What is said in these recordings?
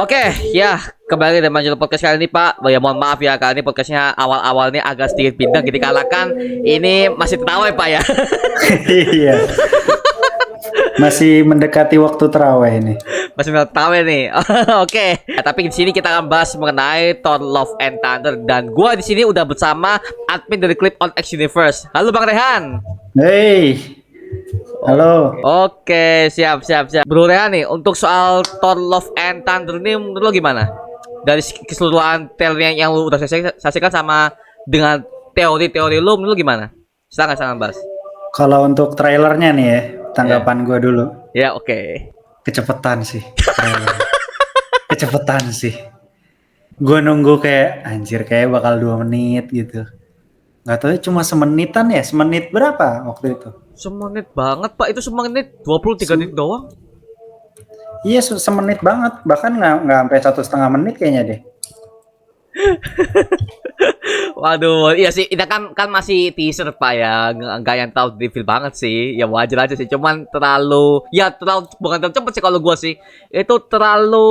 Oke, ya kembali dengan Manjul Podcast kali ini Pak. Ya mohon maaf ya kali ini podcastnya awal-awal ini agak sedikit bintang jadi kalakan ini masih terawih Pak ya. Iya, masih mendekati waktu terawih ini. Masih terawih nih. Oke. Tapi di sini kita akan bahas mengenai Thor Love and Thunder dan gua di sini udah bersama admin dari Clip on X Universe. Halo Bang Rehan. Hey, halo. Oke, siap. Bro Rehan nih, untuk soal Thor Love and Thunder ini menurut lo gimana? Dari keseluruhan trailer yang lu udah saksikan sama dengan teori-teori lu, menurut lo gimana? Silakan bahas. Kalau untuk trailernya nih ya, tanggapan gue dulu. Ya, oke. Kecepetan sih. Trailer. Kecepetan sih. Gue nunggu kayak anjir kayak bakal 2 menit gitu. Gak tahu cuma semenitan ya, semenit berapa waktu itu? Semenit banget Pak, itu semenit 23 detik doang. Iya semenit banget, bahkan nggak sampai 1,5 menit kayaknya deh. Waduh, iya sih, ini kan masih teaser Pak ya, nggak yang tahu reveal banget sih, ya wajar aja sih, cuman terlalu bukan terlalu cepet sih kalau gua sih, itu terlalu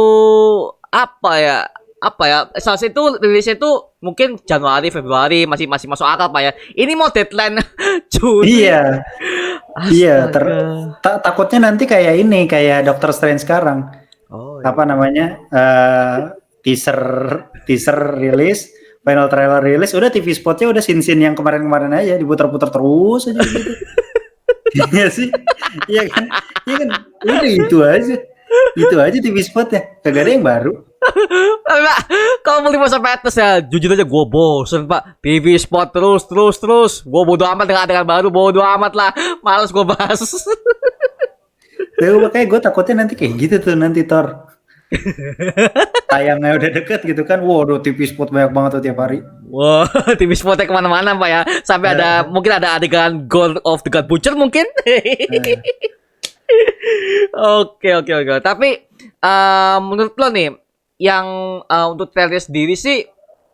apa ya, saat itu rilisnya itu mungkin Januari Februari masih masuk akal Pak ya, ini mau deadline Juni. Iya. Iya, takutnya nanti kayak ini, kayak Doctor Strange sekarang. Oh, iya. Apa namanya? Teaser rilis, final trailer rilis, udah TV spotnya udah scene-scene yang kemarin-kemarin aja diputar-putar terus aja gitu. Iya sih. Iya kan? Iya kan? Udah itu aja. Itu aja TV spotnya. Kagak ada yang baru. Pak, kalau Multiverse Madness ya, jujur aja gue bosen Pak. TV spot terus. Gue bodo amat dengan adegan baru, bodo amat lah. Males gue bahas. Tuh, makanya gue takutnya nanti kayak gitu tuh nanti Thor. Tayangnya udah deket gitu kan. Waduh, TV spot banyak banget tuh tiap hari. Wah, TV spotnya kemana-mana Pak ya. Sampai mungkin ada adegan God of the God Butcher mungkin. Oke. Tapi menurut lo nih, yang untuk trailer sendiri sih,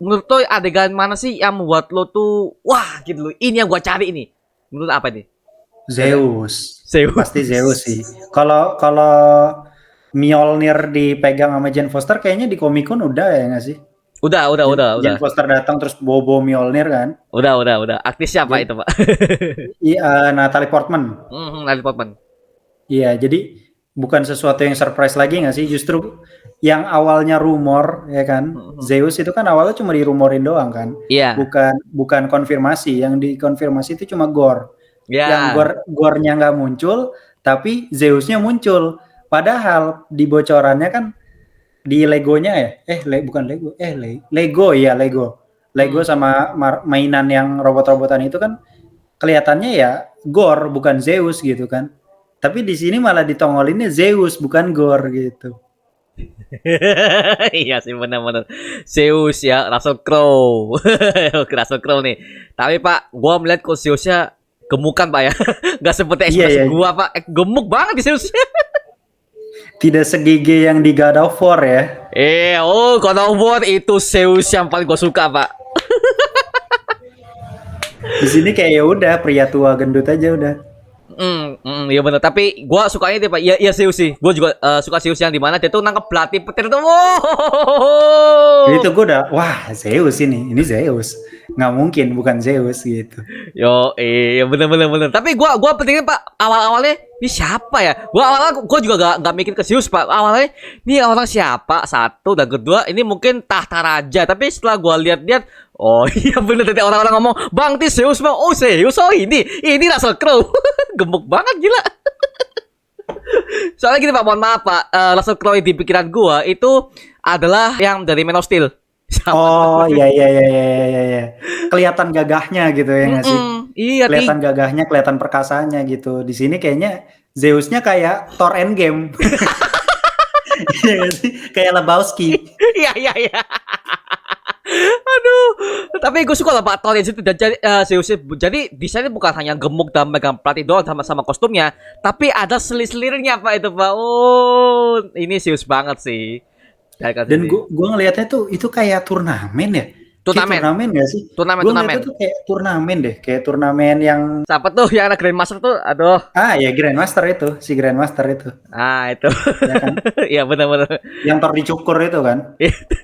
menurut lo adegan mana sih yang membuat lo tuh wah gitu loh, ini yang gua cari ini, menurut apa nih? Zeus. Zeus. Pasti Zeus sih. Kalau Mjolnir dipegang sama Jane Foster kayaknya di Comic-Con udah ya nggak sih? Udah. Jane Foster datang terus bawa Mjolnir kan? Udah. Aktif siapa itu Pak? Iya, Natalie Portman. Natalie Portman. Iya, jadi bukan sesuatu yang surprise lagi nggak sih? Justru yang awalnya rumor ya kan, Zeus itu kan awalnya cuma dirumorin doang kan, Iya. bukan konfirmasi. Yang dikonfirmasi itu cuma Gore. Yeah. Yang Gore-nya nggak muncul, tapi Zeusnya muncul. Padahal di bocorannya kan di Legonya ya, bukan Lego, Lego ya Lego sama mainan yang robot-robotan itu kan kelihatannya ya Gore bukan Zeus gitu kan. Tapi di sini malah ditongolinnya Zeus bukan Gore gitu. Iya sih benar-benar Zeus ya, Russell Crowe. Russell Crowe nih. Tapi Pak, gua melihat kok Zeusnya gemukan Pak ya. Gak seperti ekspresi gua Pak. Gemuk banget di Zeusnya. Tidak segigi yang di God of War ya. God of War itu Zeus yang paling gua suka Pak. Di sini kayak ya udah pria tua gendut aja udah. Iya benar. Tapi gue sukanya dia Pak. Ya Zeus sih. Gue juga suka Zeus yang dimana dia tuh nangkep belati petir tuh. Wow. Itu gue udah wah Zeus ini Zeus. Nggak mungkin bukan Zeus gitu. Iya benar. Tapi gue pentingnya Pak awalnya ini siapa ya? Gue juga gak mikir ke Zeus Pak. Awalnya ini orang siapa? Satu dan kedua ini mungkin tahta raja. Tapi setelah gue lihat oh iya bener tadi orang-orang ngomong Bang Tis Zeus Bang. Oh Zeus ini Russell Crowe. Gemuk banget gila. Soalnya gini Pak, mohon maaf Pak, Russell Crowe di pikiran gua itu adalah yang dari Man of Steel. Oh iya. Kelihatan gagahnya gitu ya nggak sih? Iya. Kelihatan gagahnya, kelihatan perkasanya gitu. Di sini kayaknya Zeusnya kayak Thor Endgame. Iya nggak sih? Kayak Lebowski. Iya. Aduh, tapi gue suka lah Pak Thor itu dan Zeus. Jadi desainnya bukan hanya gemuk dan megang pelatih doang sama kostumnya, tapi ada selir-selirnya Pak itu Pak. Oh, ini Zeus banget sih. Dan gue ngelihatnya tuh itu kayak turnamen ya. Turnamen. turnamen gak sih? Turnamen, Gue turnamen. ngeliatnya tuh kayak turnamen deh, kayak turnamen yang Siapa tuh yang anak Grandmaster tuh? Aduh. ya Grandmaster itu, si Grandmaster itu, Ah, itu. ya kan? Iya benar-benar. Yang Thor dicukur itu kan?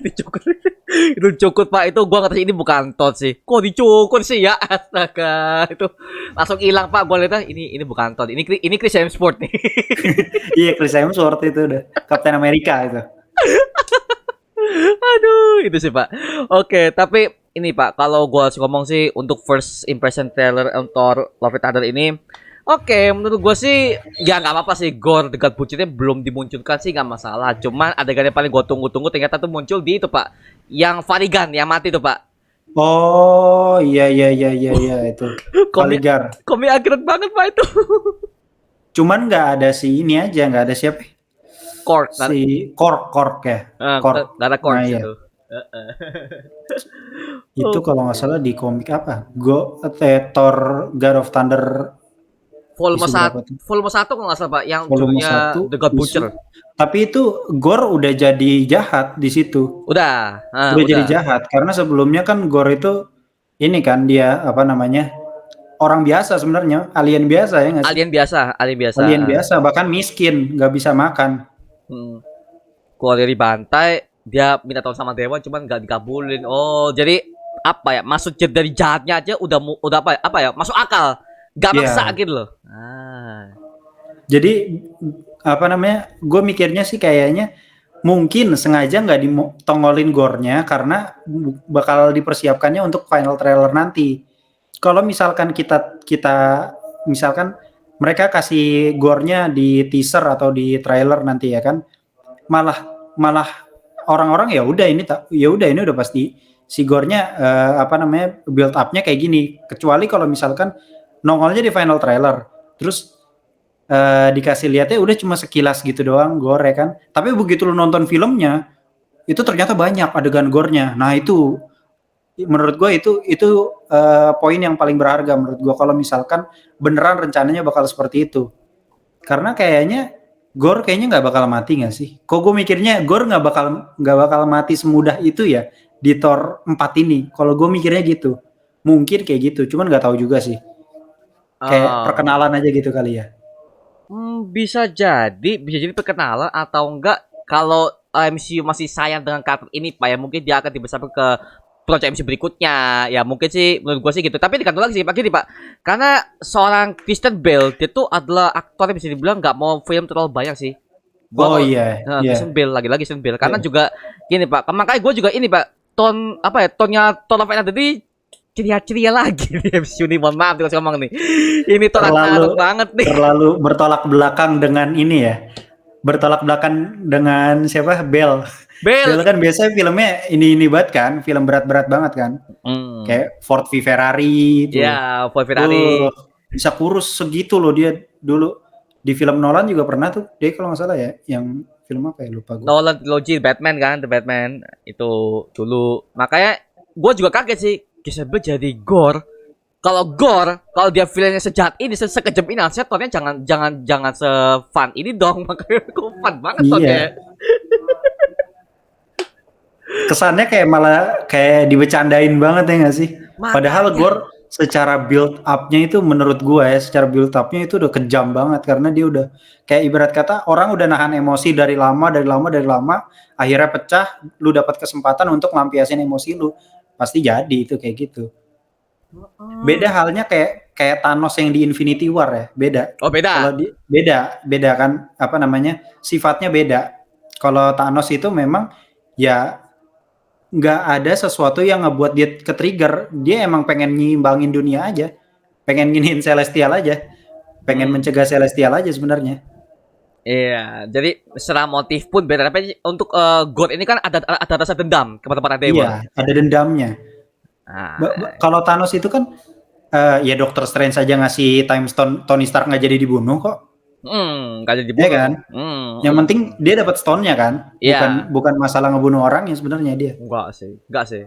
Dicukur. Itu cukur Pak, itu gua ngerti ini bukan tot sih. Kok dicukur sih ya? Astaga, itu langsung hilang Pak. Gua lihat ini bukan tot. Ini Chris Hemsworth nih. Iya, Chris Hemsworth itu udah Captain America itu. Aduh, itu sih Pak. Oke, tapi ini Pak, kalau gua harus ngomong sih untuk first impression trailer untuk Love and Thunder ini, oke, menurut gua sih ya nggak apa-apa sih. Gore dekat bucinnya belum dimunculkan sih nggak masalah. Cuman adegan yang paling gua tunggu-tunggu ternyata tuh muncul di itu Pak, yang Varigan yang mati tuh Pak. Oh, iya itu. Komik Khaligar. komik akhirat banget Pak itu. Cuman nggak ada si ini aja, nggak ada siapa? Kork, Si Kork ya. Kork. nggak ada Kork Nah, iya. itu. Itu kalau nggak salah di komik apa? Thor God of Thunder Volume isu 1, berapa tuh? volume 1 kalau nggak salah Pak, yang Volume judulnya 1 The God isu. Butcher. Tapi itu Gore udah jadi jahat di situ. Udah, Udah jadi jahat karena sebelumnya kan Gore itu ini kan dia apa namanya? Orang biasa sebenarnya, alien biasa ya nggak sih? Alien biasa, alien biasa. Alien biasa, bahkan miskin, nggak bisa makan. Keluar dari bantai, dia minta tolong sama dewa, cuman nggak dikabulin. Oh, jadi apa ya? Maksud dari jahatnya aja udah apa ya? Masuk akal, nggak maksa gitu loh. Jadi apa namanya? Gue mikirnya sih kayaknya mungkin sengaja nggak ditongolin gore-nya karena bakal dipersiapkannya untuk final trailer nanti. Kalau misalkan kita misalkan mereka kasih gore-nya di teaser atau di trailer nanti ya kan, malah orang-orang ya udah ini udah pasti si gore-nya apa namanya build up-nya kayak gini. Kecuali kalau misalkan nongolnya di final trailer, terus dikasih lihatnya udah cuma sekilas gitu doang gore kan. Tapi begitu lu nonton filmnya, itu ternyata banyak adegan gore-nya. Nah itu menurut gue itu poin yang paling berharga menurut gue kalau misalkan beneran rencananya bakal seperti itu. Karena kayaknya Gore kayaknya nggak bakal mati nggak sih? Kok gue mikirnya Gore nggak bakal mati semudah itu ya di Thor 4 ini. Kalau gue mikirnya gitu, mungkin kayak gitu. Cuman nggak tahu juga sih. Kayak perkenalan aja gitu kali ya. Bisa jadi perkenalan atau enggak kalau MCU masih sayang dengan karakter ini Pak ya, mungkin dia akan dibesarkan ke project MCU berikutnya. Ya mungkin sih menurut gue sih gitu. Tapi dikatakan lagi sih Pak gini Pak, karena seorang Christian Bale dia tuh adalah aktor yang bisa dibilang nggak mau film terlalu banyak sih. Christian Bale lagi-lagi Christian Bale karena juga gini Pak, makanya gue juga ini Pak, tonnya Thor Love and Thunder tadi ceria-ceria lagi di MCU nih. Mohon maaf kalau ngomong nih, ini terlalu banget nih, terlalu bertolak belakang dengan ini ya, bertolak belakang dengan siapa? Bale kan biasanya filmnya ini banget kan, film berat-berat banget kan, kayak Ford v Ferrari itu. Ya, Ford Ferrari bisa kurus segitu loh dia dulu. Di film Nolan juga pernah tuh dia kalau nggak salah ya, yang film apa ya lupa gue. Nolan trilogy Batman kan, The Batman itu dulu. Makanya gue juga kaget sih, Christian Bale jadi Gore. Kalau dia filmnya sejahat ini, sekejam ini, harusnya tonnya jangan se-fun ini dong. Makanya kok fun banget tonnya. Kesannya kayak malah kayak dibecandain banget ya nggak sih? Padahal Gore secara build up-nya itu menurut gue ya, secara build up-nya itu udah kejam banget karena dia udah kayak ibarat kata orang udah nahan emosi dari lama, akhirnya pecah, lu dapat kesempatan untuk lampiasin emosi lu, pasti jadi itu kayak gitu. Beda halnya kayak Thanos yang di Infinity War ya, beda. Oh beda. Kalau beda kan apa namanya sifatnya beda. Kalau Thanos itu memang ya nggak ada sesuatu yang ngebuat dia ke-trigger. Dia emang pengen nyimbangin dunia aja. Pengen nginin Celestial aja. Pengen mencegah Celestial aja sebenarnya. Iya, jadi secara motif pun beda. Tapi untuk God ini kan ada rasa dendam kepada para dewa. Iya, ada dendamnya. Kalau Thanos itu kan ya Doctor Strange saja ngasih time stone, Tony Stark nggak jadi dibunuh kok. Nggak jadi dibunuh. Ya kan? Yang penting dia dapat stone-nya kan? Bukan masalah ngebunuh orang ya sebenarnya dia. Enggak sih.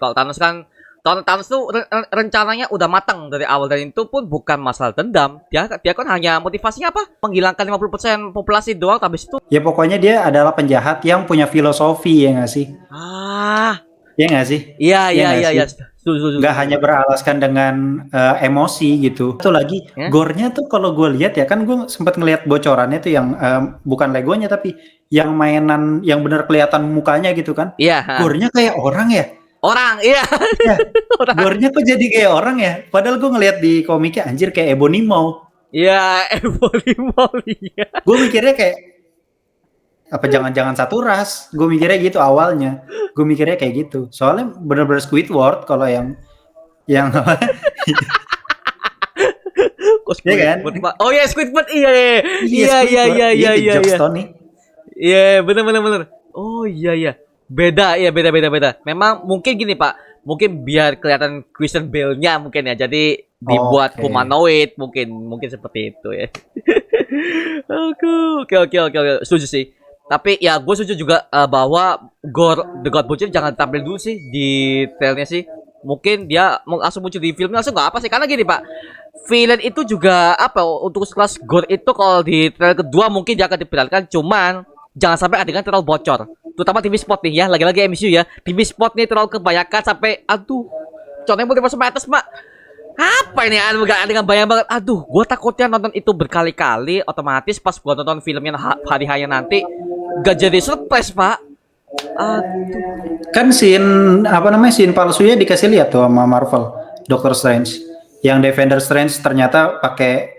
Kalau Thanos kan, Thanos tuh rencananya udah matang dari awal, dan itu pun bukan masalah dendam. Dia kan hanya motivasinya apa? Menghilangkan 50% populasi doang, habis itu. Ya pokoknya dia adalah penjahat yang punya filosofi ya nggak sih? Iya nggak sih? Iya, Iya iya, nggak iya, sih? iya. Setuju, setuju, Nggak setuju. hanya beralaskan dengan emosi gitu. Satu lagi, Ya? gore-nya tuh kalau gue lihat ya kan gue sempat ngelihat bocorannya tuh yang bukan Legonya tapi yang mainan yang bener kelihatan mukanya gitu kan. Iya, ha. Gore-nya kayak orang ya. Orang, iya, Ya, orang. gore-nya kok jadi kayak orang ya. Padahal gue ngelihat di komiknya anjir kayak Ebony Maw. Iya, Evoli. Gue mikirnya kayak apa jangan-jangan satu ras? Gue mikirnya gitu awalnya. Gue mikirnya kayak gitu. Soalnya bener-bener Squidward kalau yang Kok ya kan? Squidward, Pak? Oh iya, Squidward. Iya, iya. Iya Iya, iya, Squidward, iya, iya iya, The iya, Jokes iya. Tony. Iya, bener, bener, bener. Oh iya, iya. Beda, iya, beda, beda, beda. Memang mungkin gini, Pak. Mungkin biar kelihatan Christian Bale-nya mungkin ya. Jadi dibuat Oke. humanoid, mungkin seperti itu ya. Oke, oke, oke, oke. Setuju sih. Tapi ya gue setuju juga bahwa The God Butcher jangan tampil dulu sih di trailnya sih. Mungkin dia langsung muncul di filmnya langsung nggak apa sih? Karena gini Pak, villain itu juga apa untuk kelas gore itu kalau di trailer kedua mungkin dia akan diperlihatkan, cuman jangan sampai adegan terlalu bocor. Terutama TV spot nih ya, lagi-lagi MCU ya. TV spot nih terlalu kebanyakan sampai aduh. Contohnya Multiverse Madness, Mak. Apa ini dengan banyak banget. Aduh, gue takutnya nonton itu berkali-kali, otomatis pas gue nonton filmnya hari hanya nanti gak jadi surprise, Pak. Aduh. Kan scene apa namanya scene palsunya dikasih lihat tuh sama Marvel, Doctor Strange. Yang Defender Strange ternyata pakai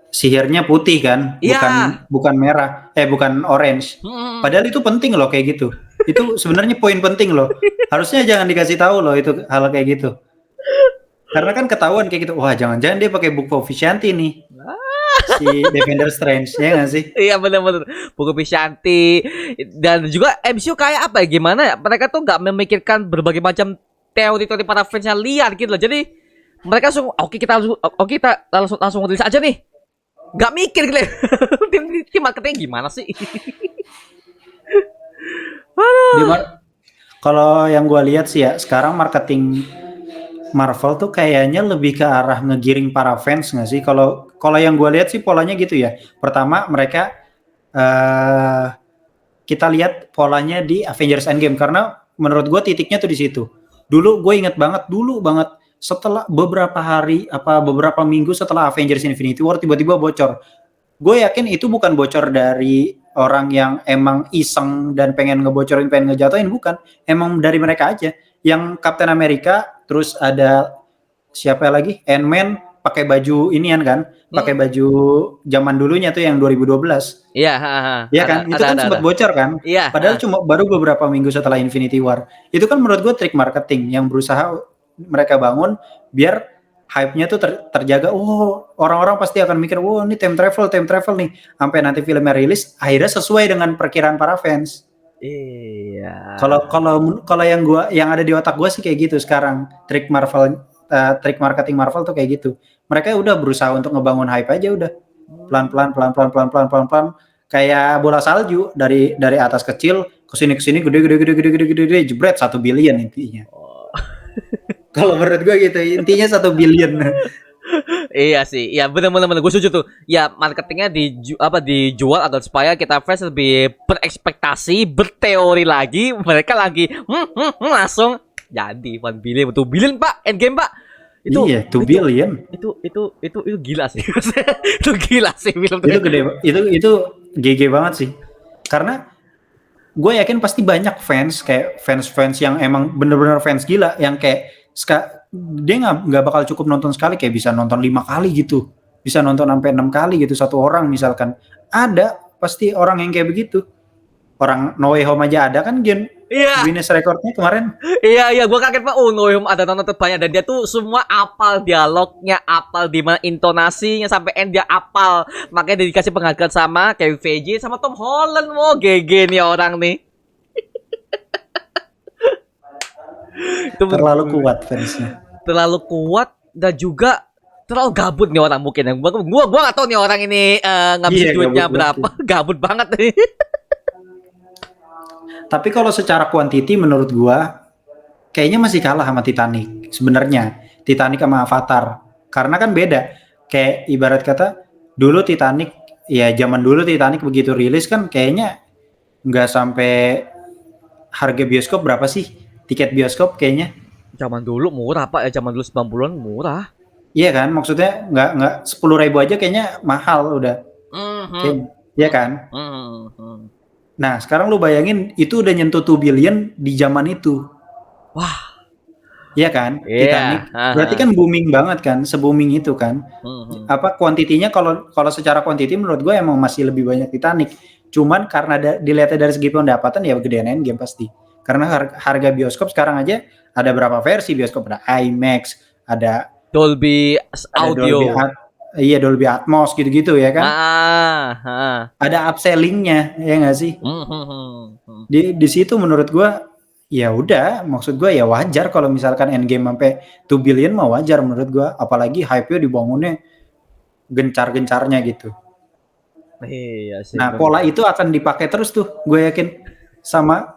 sihirnya putih kan, Iya. bukan merah, bukan orange. Hmm. Padahal itu penting loh kayak gitu. Itu sebenarnya poin penting loh. Harusnya jangan dikasih tahu loh itu hal kayak gitu. Karena kan ketahuan kayak gitu. Wah, jangan-jangan dia pakai buku Vishanti nih. Si Defender Strange, ya nggak sih? Iya benar-benar buku Vishanti dan juga MCU kayak apa ya gimana ya mereka tuh nggak memikirkan berbagai macam teori-teori para fansnya liar gitu loh jadi mereka langsung oke kita langsung rilis aja nih nggak mikir gitu ya. tim marketing gimana sih. Di kalau yang gue lihat sih ya, sekarang marketing Marvel tuh kayaknya lebih ke arah ngegiring para fans nggak sih? Kalau kalau yang gue lihat sih polanya gitu ya. Pertama mereka eh kita lihat polanya di Avengers Endgame karena menurut gue titiknya tuh di situ. Dulu gue inget banget, dulu banget setelah beberapa hari apa beberapa minggu setelah Avengers Infinity War tiba-tiba bocor. Gue yakin itu bukan bocor dari orang yang emang iseng dan pengen ngebocorin, pengen ngejatuhin, bukan. Emang dari mereka aja. Yang Captain America, terus ada siapa lagi? Ant-Man pakai baju inian kan, pakai baju zaman dulunya tuh yang 2012. Iya, Iya kan? Itu kan sempat ada. bocor kan? Iya, Padahal cuma baru beberapa minggu setelah Infinity War. Itu kan menurut gue trik marketing yang berusaha mereka bangun biar hype-nya tuh terjaga. Oh, orang-orang pasti akan mikir, "Wow, ini time travel nih." Sampai nanti filmnya rilis, akhirnya sesuai dengan perkiraan para fans. iya. Kalau kalau kalau yang ada di otak gua sih kayak gitu sekarang. Trik marketing Marvel tuh kayak gitu. Mereka udah berusaha untuk ngebangun hype aja udah. Pelan-pelan pelan-pelan pelan-pelan pelan-pelan kayak bola salju dari atas kecil ke sini gede jebret 1 billion intinya. Oh. Kalau menurut gua gitu, intinya 1 billion. Iya sih, ya benar-benar gue setuju tuh. Ya marketingnya dijual agar supaya kita fans lebih berekspektasi, berteori lagi, mereka lagi langsung jadi 1 billion, 2 billion Pak, endgame Pak. Itu Iya, 2 billion. itu gila sih. Itu gila sih film Itu gede, itu GG banget sih. Karena gue yakin pasti banyak fans kayak fans yang emang bener-bener fans gila yang kayak dia nggak bakal cukup nonton sekali kayak bisa nonton 5 kali gitu, bisa nonton sampai 6 kali gitu satu orang misalkan. Ada pasti orang yang kayak begitu. Orang No Way Home aja ada kan Iya, Guinness Recordnya kemarin. iya, gue kaget Pak. Oh, Noyum ada nonton terbanyak dan dia tuh semua apal dialognya, apal di mana intonasinya sampai end dia apal. Makanya dia dikasih penghargaan sama Kevin Feige sama Tom Holland. Wow, GG nih orang nih. Itu Terlalu kuat fansnya. terlalu kuat dan juga terlalu gabut nih orang mungkin. Gua gak tahu nih orang ini ngabisin Iya, duitnya gabut berapa. Gabut banget nih. Tapi kalau secara kuantiti menurut gua kayaknya masih kalah sama Titanic sebenarnya. Titanic sama Avatar. Karena kan beda. Kayak ibarat kata dulu Titanic ya zaman dulu Titanic begitu rilis kan kayaknya nggak sampai harga bioskop berapa sih? tiket bioskop kayaknya. Zaman dulu murah Pak ya, zaman dulu 90-an murah. Iya kan, maksudnya nggak 10.000 aja kayaknya mahal udah, Mhm. kayaknya, iya kan. Mhm. Nah sekarang lu bayangin itu udah nyentuh 2 billion di zaman itu, Wah, iya kan, iya, Titanic. Berarti heeh. kan booming banget kan, se-booming itu kan. Mhm. Apa kuantitinya kalau kalau secara kuantiti menurut gue emang masih lebih banyak Titanic. Cuman karena dilihatnya dari segi pendapatan ya gedean Endgame pasti. Karena harga bioskop sekarang aja ada berapa versi bioskop, ada IMAX, ada Dolby Dolby Audio. iya Dolby Atmos gitu-gitu ya kan. Ah, heeh. Ada upselling-nya ya nggak sih? Mhm. Di situ menurut gua ya udah, maksud gua ya wajar kalau misalkan Endgame sampai 2 billion mah wajar menurut gua, apalagi hype-nya dibangunnya gencar-gencarnya gitu. Iya sih, Nah, bener. pola itu akan dipakai terus tuh, gue yakin sama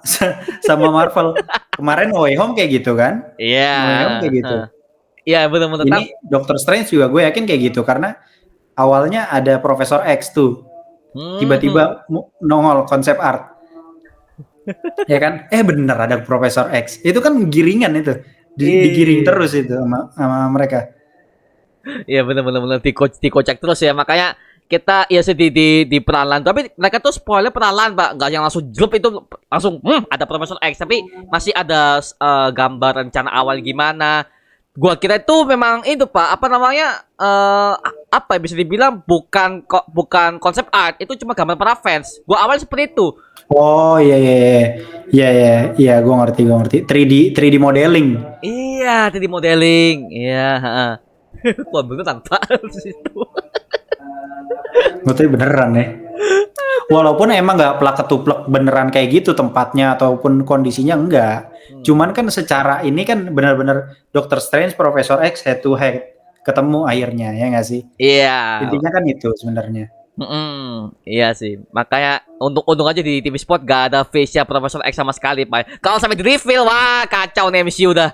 sama Marvel. Kemarin No Way Home kayak gitu kan? Iya, No Way Home kayak gitu. heeh. Iya, bener-bener Ini Doctor Strange juga gue yakin kayak gitu karena awalnya ada Profesor X tuh, mhm. tiba-tiba nongol konsep art, ya kan? Bener ada Profesor X. Itu kan giringan itu, digiring Iya. terus itu sama mereka. Iya bener bener dikocek terus ya, makanya kita ya sih di penalan, tapi mereka tuh spoiler penalan Pak, nggak yang langsung jump itu langsung ada Profesor X, tapi masih ada gambar rencana awal gimana. Gua kira itu memang itu Pak, apa namanya, apa ya, bisa dibilang bukan konsep art, itu cuma gambar para fans. Gua awal seperti itu. Oh iya iya iya iya iya iya gue ngerti 3D modeling. Iya, 3D modeling. Iya, heeh. Wah beneran Pak situ. Berarti beneran ya. Walaupun emang nggak plak ketuplek beneran kayak gitu tempatnya ataupun kondisinya enggak. Hmm. Cuman kan secara ini kan benar-benar Doctor Strange, Profesor X head to head ketemu akhirnya ya nggak sih? Iya. Intinya kan itu sebenarnya. Iya sih. Makanya untung aja di TV Sport gak ada face-nya Profesor X sama sekali, Pak. Kalau sampai di reveal, wah kacau nih MCU udah.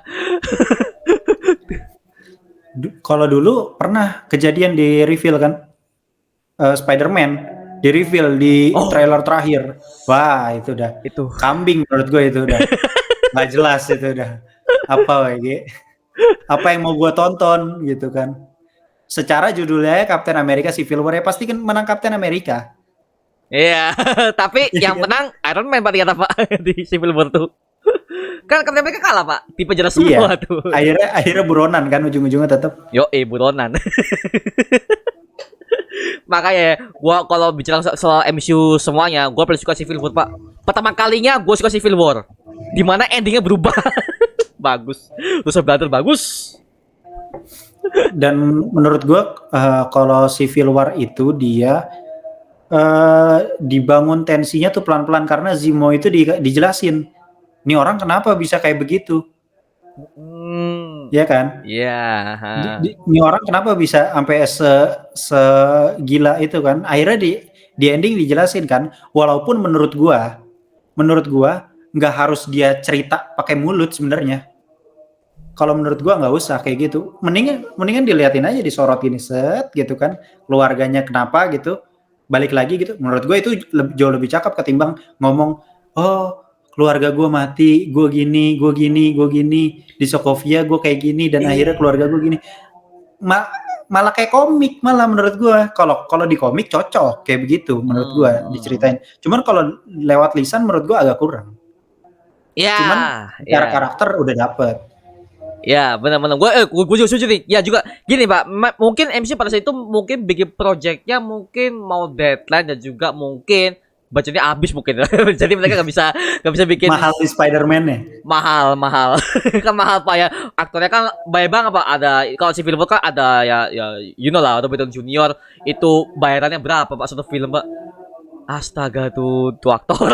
Kalau dulu pernah kejadian di reveal kan Spider-Man di reveal di Oh, trailer terakhir. Wah, itu udah itu. kambing menurut gue itu udah nggak jelas itu udah apa lagi apa yang mau gue tonton gitu kan. Secara judulnya Captain America Civil War ya pasti kan menang Captain America. Iya, tapi yang menang Iron Man Pak kata Pak di Civil War tuh. Kan Captain America kalah, Pak. Di penjara Iya. semua tuh. Akhirnya akhirnya buronan kan ujung-ujungnya tetap. Yo, buronan. Makanya ya, gua kalau bicara soal MCU semuanya, gua paling suka Civil War, Pak. Pertama kalinya gua suka Civil War. Dimana endingnya berubah. Bagus. Terus Brother bagus. Dan menurut gue kalau Civil War itu dia dibangun tensinya tuh pelan-pelan karena Zemo itu dijelasin. Ini orang kenapa bisa kayak begitu? Hmm. Ya kan? Iya, yeah. Ini orang kenapa bisa sampai segila itu kan? Akhirnya di ending dijelasin kan. Walaupun menurut gua nggak harus dia cerita pakai mulut sebenarnya. Kalau menurut gua nggak usah kayak gitu. Mendingan diliatin aja disorot gini set gitu kan. Keluarganya kenapa gitu. Balik lagi gitu. Menurut gua itu jauh lebih cakep ketimbang ngomong, "Oh, keluarga gua mati, gua gini, gua gini, gua gini. Di Sokovia gua kayak gini dan akhirnya Iya. keluarga gua gini." Malah kayak komik malah menurut gua. Kalau di komik cocok kayak begitu menurut gua Hmm. diceritain. Cuman kalau lewat lisan menurut gua agak kurang. Ya, Cuman secara ya. karakter udah dapet. Ya, benar-benar. Gue juga setuju nih. Ya juga gini, Pak. Mungkin MC pada saat itu mungkin bikin projectnya mungkin mau deadline dan juga mungkin budgetnya habis mungkin. Jadi mereka nggak bisa bikin Mahal di Spider-Man-nya. mahal. Kan mahal Pak ya. Aktornya kan banyak banget Pak. Ada kalau si film kan ada ya you know lah Robert Downey Junior itu bayarannya berapa Pak satu film Pak? Astaga tuh aktor.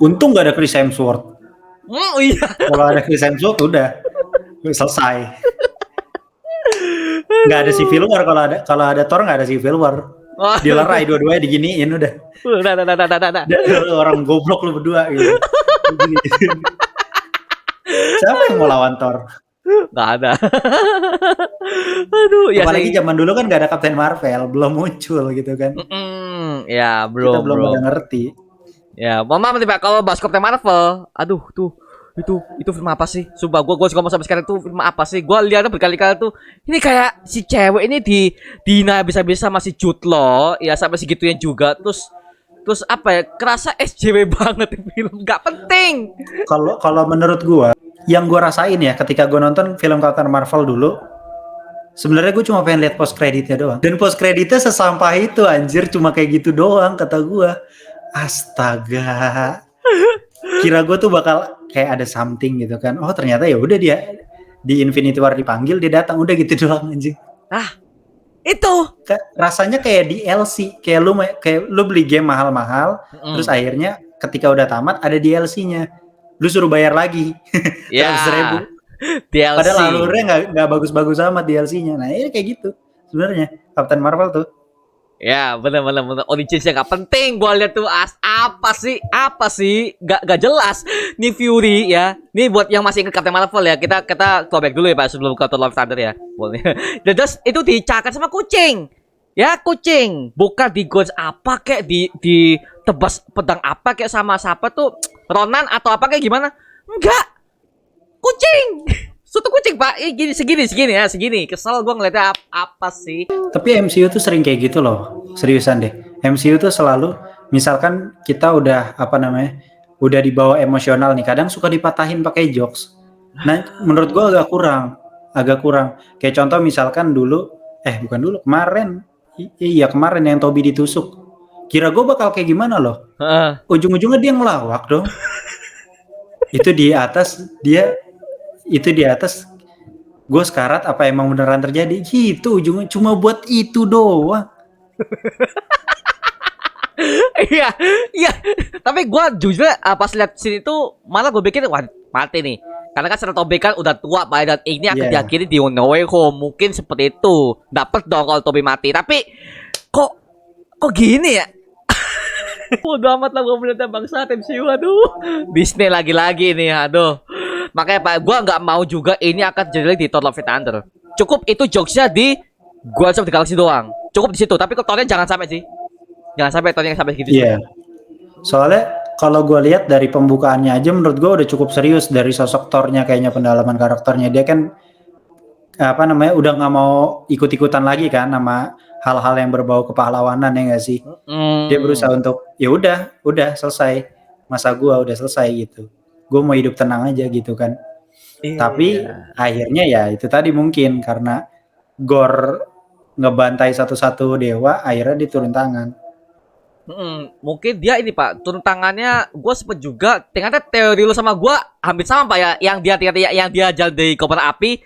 Untung gak ada Chris Hemsworth. Iya. Kalau ada Chris Hemsworth udah selesai. Nggak ada Civil Aduh. War kalau ada Thor nggak ada Civil War. Dilerai dua-duanya diginiin udah. Nah. Orang goblok lu berdua gitu. Siapa yang mau lawan Thor? Nggak ada. Aduh, ya Apalagi sih. zaman dulu kan gak ada Captain Marvel, belum muncul gitu kan. Ya Kita belum belum pada belum. ngerti. Ya, mama nih Pak kalau bahas Captain Marvel. Aduh, tuh itu film apa sih? Sumpah gua suka mau sampai sekarang tuh film apa sih? Gua lihatnya berkali-kali tuh. Ini kayak si cewek ini dina bisa-bisa masih Jude Law, ya sampai segitunya juga. Terus apa ya? Kerasa SJW banget di film. Gak penting. Kalau kalau menurut gua, yang gua rasain ya ketika gua nonton film Captain Marvel dulu, sebenarnya gue cuma pengen lihat post kreditnya doang. Dan post kreditnya sesampah itu anjir, cuma kayak gitu doang kata gua. Astaga. Kira gue tuh bakal kayak ada something gitu kan. Oh, ternyata ya udah dia di Infinity War dipanggil, dia datang, udah gitu doang anjing. Ah, itu. Rasanya kayak DLC, kayak lu beli game mahal-mahal, terus akhirnya ketika udah tamat ada DLC-nya. Lu suruh bayar lagi. Ya, 100.000. DLC. Padahal alurnya nggak bagus-bagus amat DLC-nya. Nah, ini kayak gitu sebenarnya Captain Marvel tuh. Ya, bener. Originsnya gak penting. Gua lihat tuh apa sih? Gak jelas. Nih Fury ya. Nih buat yang masih ingat Captain Marvel ya. Kita throwback dulu ya Pak sebelum ke Thor Love Thunder ya. Boleh. Dan terus itu dicakar sama kucing. Ya kucing. Bukan di gods apa kayak di tebas pedang apa kayak sama siapa tuh Ronan atau apa kayak gimana? Enggak. Kucing. Suatu kucing Pak. Segini. Kesel gua ngeliatnya apa sih? Tapi MCU tuh sering kayak gitu loh. Seriusan deh. MCU tuh selalu misalkan kita udah udah dibawa emosional nih, kadang suka dipatahin pakai jokes. Nah, menurut gua agak kurang. Kayak contoh misalkan kemarin kemarin yang Toby ditusuk. Kira gua bakal kayak gimana loh. Ujung-ujungnya dia ngelawak dong. Itu di atas gue sekarat apa emang beneran terjadi gitu, ujungnya cuma buat itu doang. Iya. Tapi gue jujur pas lihat sini tuh malah gue pikir wah mati nih. Karena kan secara Toby kan udah tua Pak dan ini akan diakhiri di No Way Home. Mungkin seperti itu. Dapat dong kalau Toby mati. Tapi kok gini ya? Bodoh amat lah gue melihatnya bangsa MCU. Aduh. Disney lagi-lagi nih. Aduh. Makanya Pak, gue nggak mau juga ini akan jadi di Thor Love and Thunder. Cukup itu jokesnya di Guardians of the Galaxy doang. Cukup di situ. Tapi Thornya jangan sampai sih. Jangan sampai Thornya sampai segitu. Iya. Soalnya kalau gue lihat dari pembukaannya aja, menurut gue udah cukup serius dari sosok Thornya, kayaknya pendalaman karakternya. Dia kan udah nggak mau ikut-ikutan lagi kan sama hal-hal yang berbau kepahlawanan, ya nggak sih? Dia berusaha untuk ya udah selesai masa gue, udah selesai gitu. Gue mau hidup tenang aja gitu kan. Tapi akhirnya ya itu tadi mungkin karena Gore ngebantai satu-satu dewa, akhirnya diturun tangan. Mungkin dia ini Pak, turun tangannya gue sempet juga. Ternyata teori lu sama gue hampir sama Pak ya. Yang dia jalan dari koper api.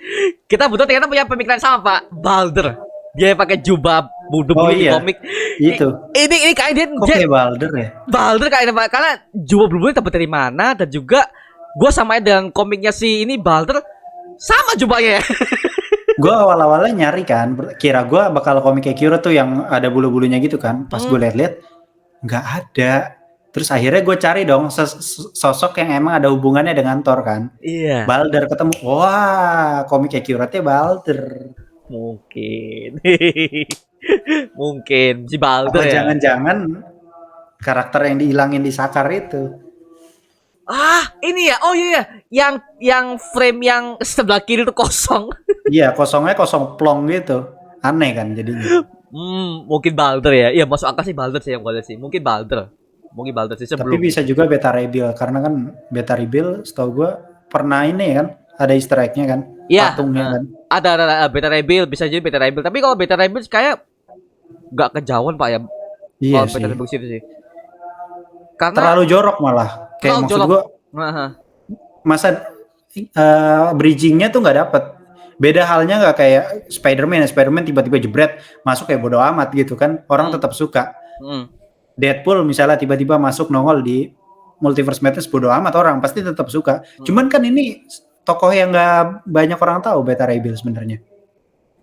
Kita betul ternyata punya pemikiran sama Pak. Balder. Dia pakai jubah budu di komik. Itu. Ini kayak dia Balder ya. Balder kayaknya Pak, karena jubah budu dapat dari mana, dan juga gue samain dengan komiknya si ini Balder sama jubahnya. Gue awal-awalnya nyari kan, kira gue bakal komiknya Kiro tuh yang ada bulu-bulunya gitu kan. Pas gue liat-liat nggak ada. Terus akhirnya gue cari dong sosok yang emang ada hubungannya dengan Thor kan. Iya. Balder ketemu. Wah, komiknya Kiro-nya Balder. Mungkin si Balder ya. Jangan-jangan karakter yang dihilangin di Sakar itu. Ini ya. Oh iya. Yang frame yang sebelah kiri itu kosong. Iya, kosongnya kosong plong gitu. Aneh kan jadinya. Mungkin Balder ya. Iya, masuk akal sih Balder sih yang gue lihat sih. Mungkin Balder sih sebelum. Tapi bisa juga Beta Ray Bill, karena kan Beta Ray Bill setahu gue pernah ini kan, ada Easter egg-nya kan. Iya, patungnya kan. Ada Beta Ray Bill, bisa jadi Beta Ray Bill. Tapi kalau Beta Ray Bill kayak nggak kejauhan Pak ya. Iya sih. Beta Ray Bill sih. Karena terlalu jorok malah. Kayak maksud gue, masa bridgingnya tuh nggak dapet. Beda halnya nggak kayak Spider-Man tiba-tiba jebret masuk kayak bodo amat gitu kan, orang tetap suka. Deadpool misalnya tiba-tiba masuk nongol di Multiverse Madness, bodo amat orang pasti tetap suka. Cuman kan ini tokoh yang nggak banyak orang tahu, Beta Ray Bill sebenarnya.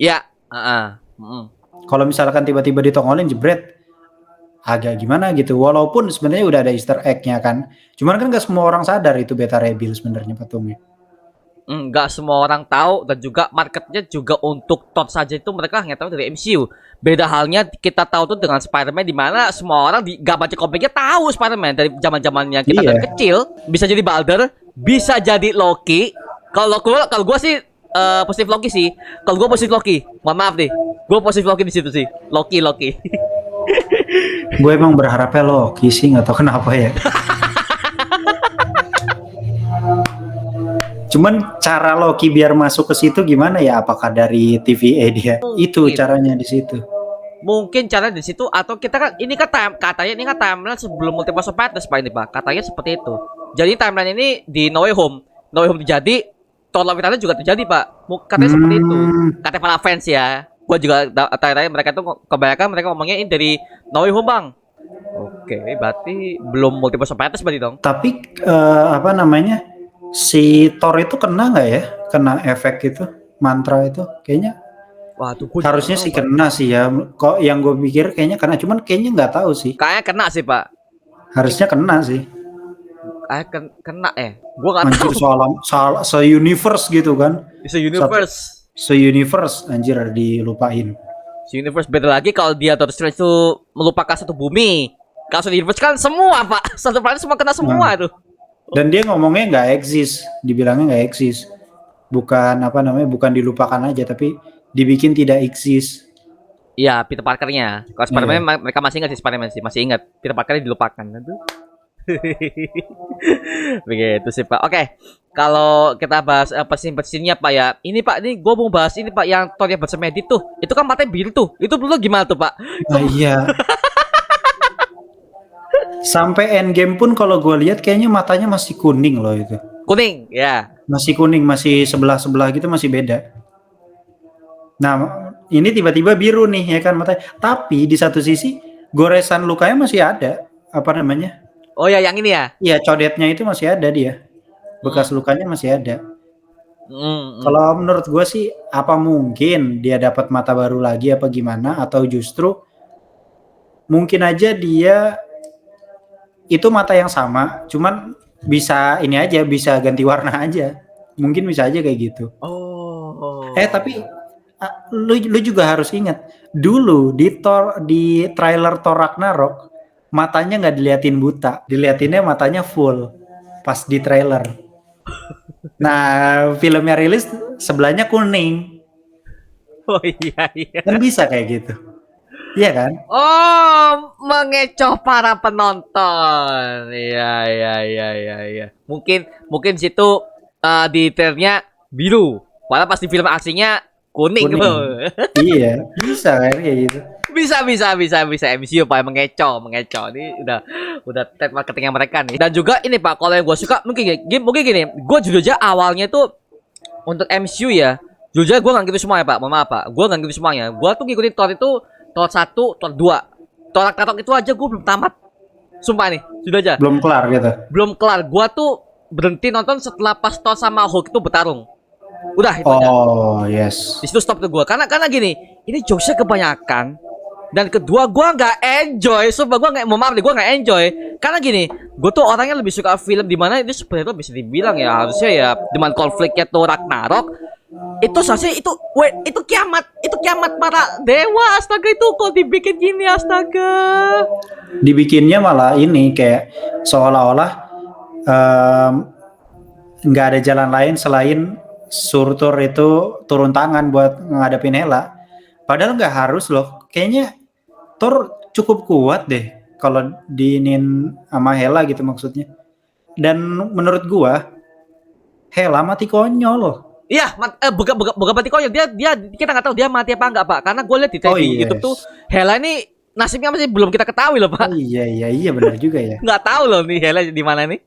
Iya. Kalau misalkan tiba-tiba ditongolin jebret, agak gimana gitu. Walaupun sebenarnya udah ada Easter egg-nya kan. Cuman kan nggak semua orang sadar itu Beta Ray Bill sebenarnya patungnya. nggak semua orang tahu, dan juga marketnya juga untuk Thor saja itu mereka hanya tahu dari MCU. Beda halnya kita tahu tuh dengan Spider-Man, di mana semua orang gak baca komiknya tahu Spider-Man dari zaman-zamannya kita dari Iya. kecil. Bisa jadi Balder, bisa jadi Loki. Kalau gua sih positif Loki sih. Kalau gua positif Loki. Mohon maaf nih. Gua positif Loki di situ sih. Loki. Gue emang berharapnya Loki sih, nggak tahu kenapa ya. Cuman cara Loki biar masuk ke situ gimana ya? Apakah dari TVA dia? Itu caranya di situ. Mungkin cara di situ, atau kita kan ini kan katanya ini kan timeline sebelum Multiverse of Madness Pak, ini Pak. Katanya seperti itu. Jadi timeline ini di No Way Home. No Way Home terjadi, Thor Love and Thunder juga terjadi, Pak. Katanya seperti itu. Kata para fans ya. Gua juga tanya mereka tuh kebanyakan mereka ngomongnya ini dari No Way Home, Bang. Oke, berarti belum Multiverse of Madness berarti dong. Tapi apa namanya? Si Thor itu kena nggak ya? Kena efek itu, mantra itu? Kayaknya Waduh, harusnya sih kena sih ya. Kok yang gue pikir kayaknya kena, cuman kayaknya nggak tahu sih. kayaknya kena sih, Pak. Harusnya kena sih. Kayak kena Gua nggak Anjir, tahu. se-universe gitu kan. It's a universe. Se-universe anjir dilupain. Universe beda lagi kalau dia Doctor Strange itu melupakan satu bumi. Kalau satu universe kan semua, Pak. Satu planet semua kena semua tuh. Dan dia ngomongnya nggak eksis, dibilangnya nggak eksis. Bukan apa namanya, bukan dilupakan aja, tapi dibikin tidak eksis. Iya, Peter Parker-nya. Kalau Spider-Man mereka masih ingat sih, Spider-Man sih masih ingat. Peter Parker-nya dilupakan. Aduh. Begitu sih, Pak. Oke. Kalau kita bahas pesin-pesinnya, Pak ya. Ini Pak, ini gue mau bahas ini Pak, yang Thor yang bersemedi tuh. Itu kan matanya biru tuh. Itu dulu gimana tuh, Pak? Nah, iya. Sampai Endgame pun kalau gue lihat kayaknya matanya masih kuning loh itu. Kuning, ya. Masih kuning, masih sebelah-sebelah gitu, masih beda. Nah, ini tiba-tiba biru nih ya kan matanya. Tapi di satu sisi goresan lukanya masih ada. Apa namanya? Oh ya, yang ini ya. Iya, codetnya itu masih ada dia. Bekas lukanya masih ada. Kalau menurut gue sih, apa mungkin dia dapat mata baru lagi apa gimana? Atau justru mungkin aja dia itu mata yang sama, cuman bisa ini aja, bisa ganti warna aja. Mungkin bisa aja kayak gitu. Oh. Tapi lu juga harus ingat, dulu di trailer Thor Ragnarok matanya nggak diliatin buta, diliatinnya matanya full pas di trailer. Nah, filmnya rilis sebelahnya kuning. Oh iya. Kan bisa kayak gitu. Iya kan? Oh, mengecoh para penonton. Iya. Mungkin situ detailnya biru. Padahal pas di film aslinya kuning. Iya, bisa kan kayak gitu. Bisa. MCU Pak, mengecoh. Ini udah tag marketingnya mereka nih. Dan juga ini Pak, kalau yang gue suka mungkin gini. Gue jujur aja awalnya tuh untuk MCU ya. Jujur aja gue nggak gitu semua ya Pak. Mohon maaf Pak. Gue nggak gitu semuanya. Gue tuh ngikutin Thor itu Thor 1, Thor 2. Thor Ragnarok itu aja gue belum tamat. Sumpah nih, sudah aja. Belum kelar gitu. Belum kelar. Gue tuh berhenti nonton setelah pas Thor sama Hulk itu bertarung. Udah itu aja. Oh, yes. Di situ stop tuh gue. Karena gini, ini jokesnya kebanyakan. Dan kedua gue nggak enjoy. Sumpah gue nggak, mau maaf nih, gue nggak enjoy. Karena gini, gue tuh orangnya lebih suka film dimana itu seperti itu bisa dibilang ya, harusnya ya dengan konfliknya tuh Ragnarok. Itu seharusnya itu kiamat para dewa, astaga, itu kok dibikin gini, astaga. Dibikinnya malah ini kayak seolah-olah nggak ada jalan lain selain Surtur itu turun tangan buat ngadepin Hela. Padahal nggak harus loh. Kayaknya Thor cukup kuat deh kalau diinin sama Hela gitu maksudnya. Dan menurut gua Hela mati konyol loh. Iya, bukan mati konyol. Dia kita nggak tahu dia mati apa enggak, Pak. Karena gue lihat di YouTube tuh Hela ini nasibnya masih belum kita ketahui loh, Pak. Oh, iya benar juga ya. Nggak tahu loh nih Hela di mana nih.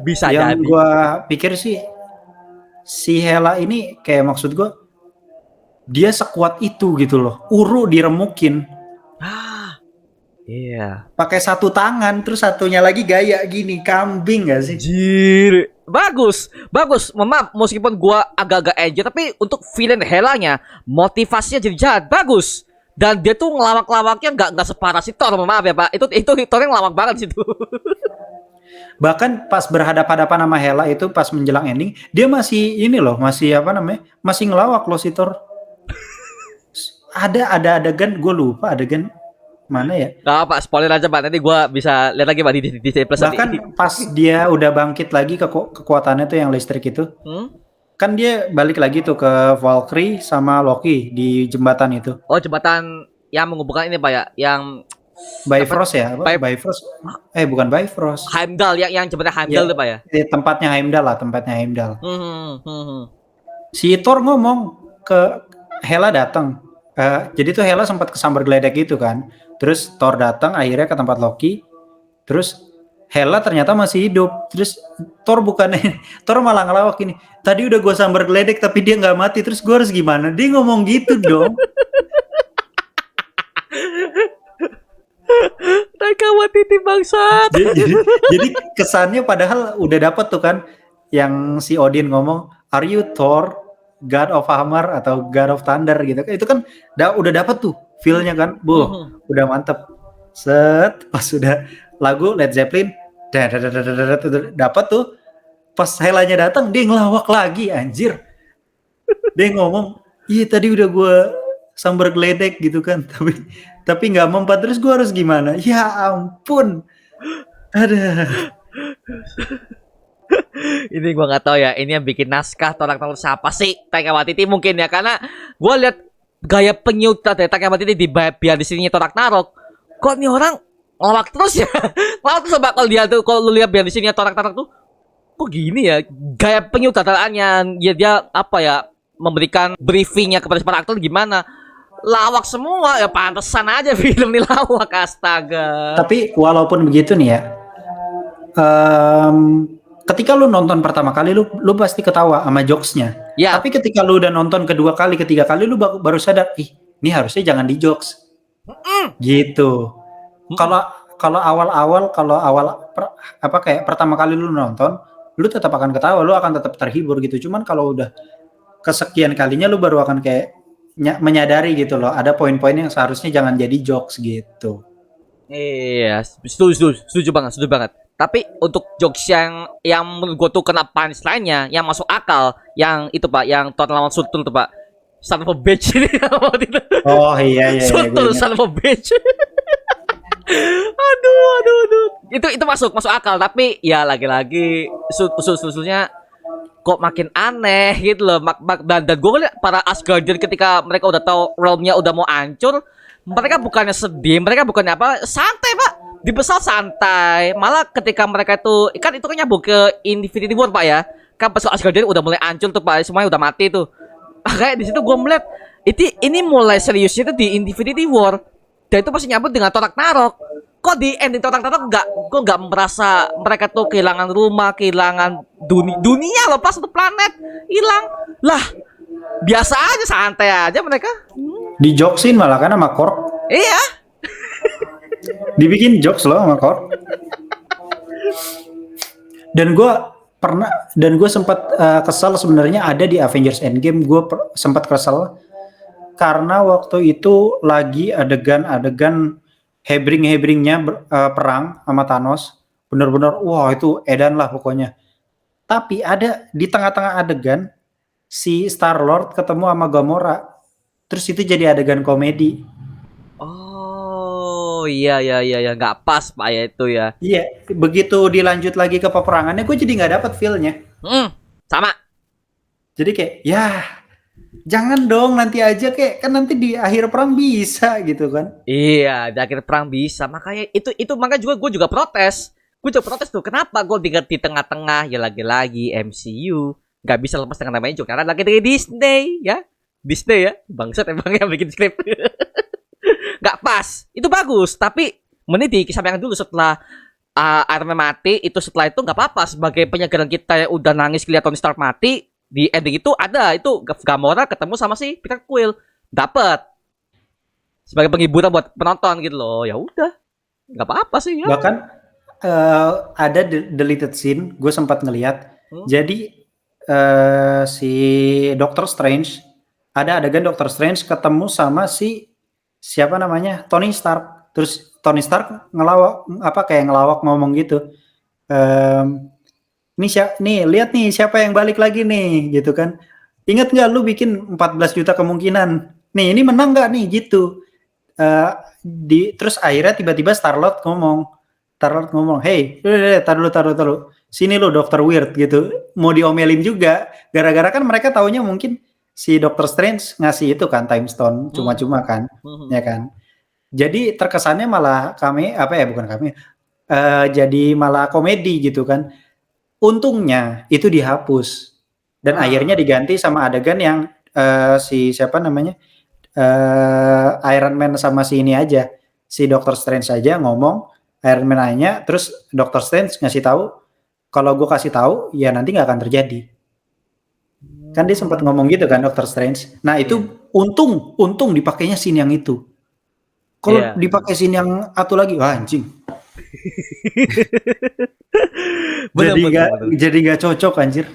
Bisa yang jadi. Gua pikir sih si Hela ini kayak maksud gua dia sekuat itu gitu loh. Uru diremukin. Iya. Pakai satu tangan terus satunya lagi gaya gini, kambing gak sih? Jir. Bagus. Maaf, meskipun gua agak-agak aja, tapi untuk villain Helanya motivasinya jadi jahat. Bagus. Dan dia tuh ngelawak-lawaknya nggak separah si Thor, maaf ya Pak. Itu Thor yang ngelawak banget situ. Bahkan pas berhadapan-hadapan sama Hela itu pas menjelang ending, dia masih ini loh, masih apa namanya? Masih ngelawak loh si Thor. Ada adegan, gue lupa adegan mana ya. Nah, Pak, spoiler aja Pak. Nanti gua bisa lihat lagi Pak di Disney Plus nanti. Bahkan pas dia udah bangkit lagi kekuatannya tuh yang listrik itu, Hmm? kan dia balik lagi tuh ke Valkyrie sama Loki di jembatan itu. Oh, jembatan yang menghubungkan ini Pak ya, yang Bifrost ya? Apa? Bif- Bifrost? Bukan Bifrost. Heimdall, yang jembatan Heimdall Ya, tuh Pak ya. tempatnya Heimdall lah, tempatnya Heimdall. Hmm. Si Thor ngomong ke Hela datang. Jadi tuh Hela sempat kesambar geledek gitu kan. Terus Thor datang akhirnya ke tempat Loki. Terus Hela ternyata masih hidup. Terus Thor bukannya Thor malah ngelawak ini. Tadi udah gue sambar geledek tapi dia nggak mati. Terus gue harus gimana? Dia ngomong gitu dong. Taika Waititi bangsat. Jadi kesannya padahal udah dapet tuh kan yang si Odin ngomong, "Are you Thor, God of Hammer atau God of Thunder?" gitu. Itu kan udah dapet tuh feel-nya kan. Udah mantep. Set pas udah lagu Led Zeppelin dapat tuh. Pas Helanya datang dia ngelawak lagi anjir. Dia ngomong, "Iya tadi udah gue sambar geledek gitu kan, tapi nggak mempan, terus gue harus gimana?" Ya ampun. Ada. Ini gua nggak tahu ya. Ini yang bikin naskah Torak Talur siapa sih? Taika Waititi mungkin ya, karena gua lihat gaya penyutra dari Taika Waititi di biar di sininya Torak Narok. Kok nih orang ngelawak terus ya? Ngelawak terus coba kalau lu lihat biar di sininya Torak Narok tuh. Kok gini ya? Gaya penyutradaranya dia apa ya? Memberikan briefingnya kepada para aktor gimana? Lawak semua ya, pantesan aja film ini lawak, astaga. Tapi walaupun begitu nih ya, ketika lu nonton pertama kali lu pasti ketawa sama jokesnya. Ya. Tapi ketika lu udah nonton kedua kali, ketiga kali lu baru sadar, ini harusnya jangan di jokes. Gitu. Kalau awal kayak pertama kali lu nonton, lu tetap akan ketawa, lu akan tetap terhibur gitu. Cuman kalau udah kesekian kalinya lu baru akan kayak menyadari gitu loh, ada poin-poin yang seharusnya jangan jadi jokes gitu. Iya, setuju banget. Tapi untuk jokes yang menurut gue tuh kena punchline-nya, yang masuk akal, yang itu Pak, yang Thor lawan Surtur tuh Pak. Son of a bitch ini. Oh iya. Surtur son of a bitch. Aduh. Itu masuk akal, tapi ya lagi-lagi usul-usulnya kok makin aneh gitu loh. Dan gue ngeliat para Asgardian ketika mereka udah tahu realmnya udah mau hancur, mereka bukannya sedih, mereka bukannya apa, santai Pak. Di pesawat santai. Malah ketika mereka itu kan nyambung ke Infinity War Pak ya. Kan pesawat Asgardian udah mulai hancur tuh Pak, semuanya udah mati tuh. Kayak di situ gue melihat ini mulai seriusnya tuh di Infinity War. Dan itu pasti nyambung dengan Thor Ragnarok. Kok di ending Thor Ragnarok gue nggak merasa mereka tuh kehilangan rumah, kehilangan dunia loh, pas satu planet hilang. Lah, biasa aja, santai aja mereka. Di jokesin malah kan sama Korg. Iya. Dibikin jokes loh sama Korg. Dan gue sempat kesal sebenarnya ada di Avengers Endgame. Gue sempat kesal karena waktu itu lagi adegan hebringnya perang sama Thanos. Bener-bener wah itu edan lah pokoknya. Tapi ada di tengah-tengah adegan si Star-Lord ketemu sama Gamora. Terus itu jadi adegan komedi. Oh iya, nggak pas Pak ya itu ya. Iya, begitu dilanjut lagi ke peperangannya, gue jadi nggak dapet feel-nya. Sama. Jadi kayak, ya jangan dong nanti aja, kayak kan nanti di akhir perang bisa gitu kan. Iya, di akhir perang bisa. Makanya itu makanya juga gue juga protes. Gue juga protes tuh. Kenapa gue di tengah-tengah ya lagi-lagi MCU nggak bisa lepas dengan namanya juga karena lagi dari Disney ya. Disney ya, bangsat emang yang bikin skrip. Nggak pas. Itu bagus, tapi menit disampaikan dulu setelah Iron Man mati. Itu setelah itu nggak apa-apa sebagai penyegaran kita yang udah nangis lihat Tony Stark mati. Di ending itu ada itu Gamora ketemu sama si Peter Quill, dapet sebagai penghiburan buat penonton gitu loh. Ya udah, nggak apa-apa sih ya. Bahkan ada deleted scene, gue sempat ngelihat. Jadi si Doctor Strange, ada adegan Doctor Strange ketemu sama si siapa namanya, Tony Stark. Terus Tony Stark ngelawak apa kayak ngelawak ngomong gitu. Nih lihat nih siapa yang balik lagi nih gitu kan. Ingat nggak lu bikin 14 juta kemungkinan. Nih ini menang nggak nih gitu. Eh, terus akhirnya tiba-tiba Starlord ngomong, hey, taruh, sini lo Dokter Weird gitu, mau diomelin juga, gara-gara kan mereka taunya mungkin si Doctor Strange ngasih itu kan Time Stone Hmm. cuma-cuma kan, Hmm. ya kan. Jadi terkesannya malah kami apa ya bukan kami, jadi malah komedi gitu kan. Untungnya itu dihapus dan akhirnya Ah. diganti sama adegan yang si siapa namanya Iron Man sama si ini aja, si Doctor Strange aja ngomong, Iron Man nanya, terus Doctor Strange ngasih tahu, kalau gue kasih tahu ya nanti nggak akan terjadi. Kan dia sempat ngomong gitu kan Doctor Strange. Nah Iya. itu untung dipakainya scene yang itu. Kalau Iya. dipakai scene yang satu lagi, wah anjing. Bener bener bener. Jadi gak cocok anjir.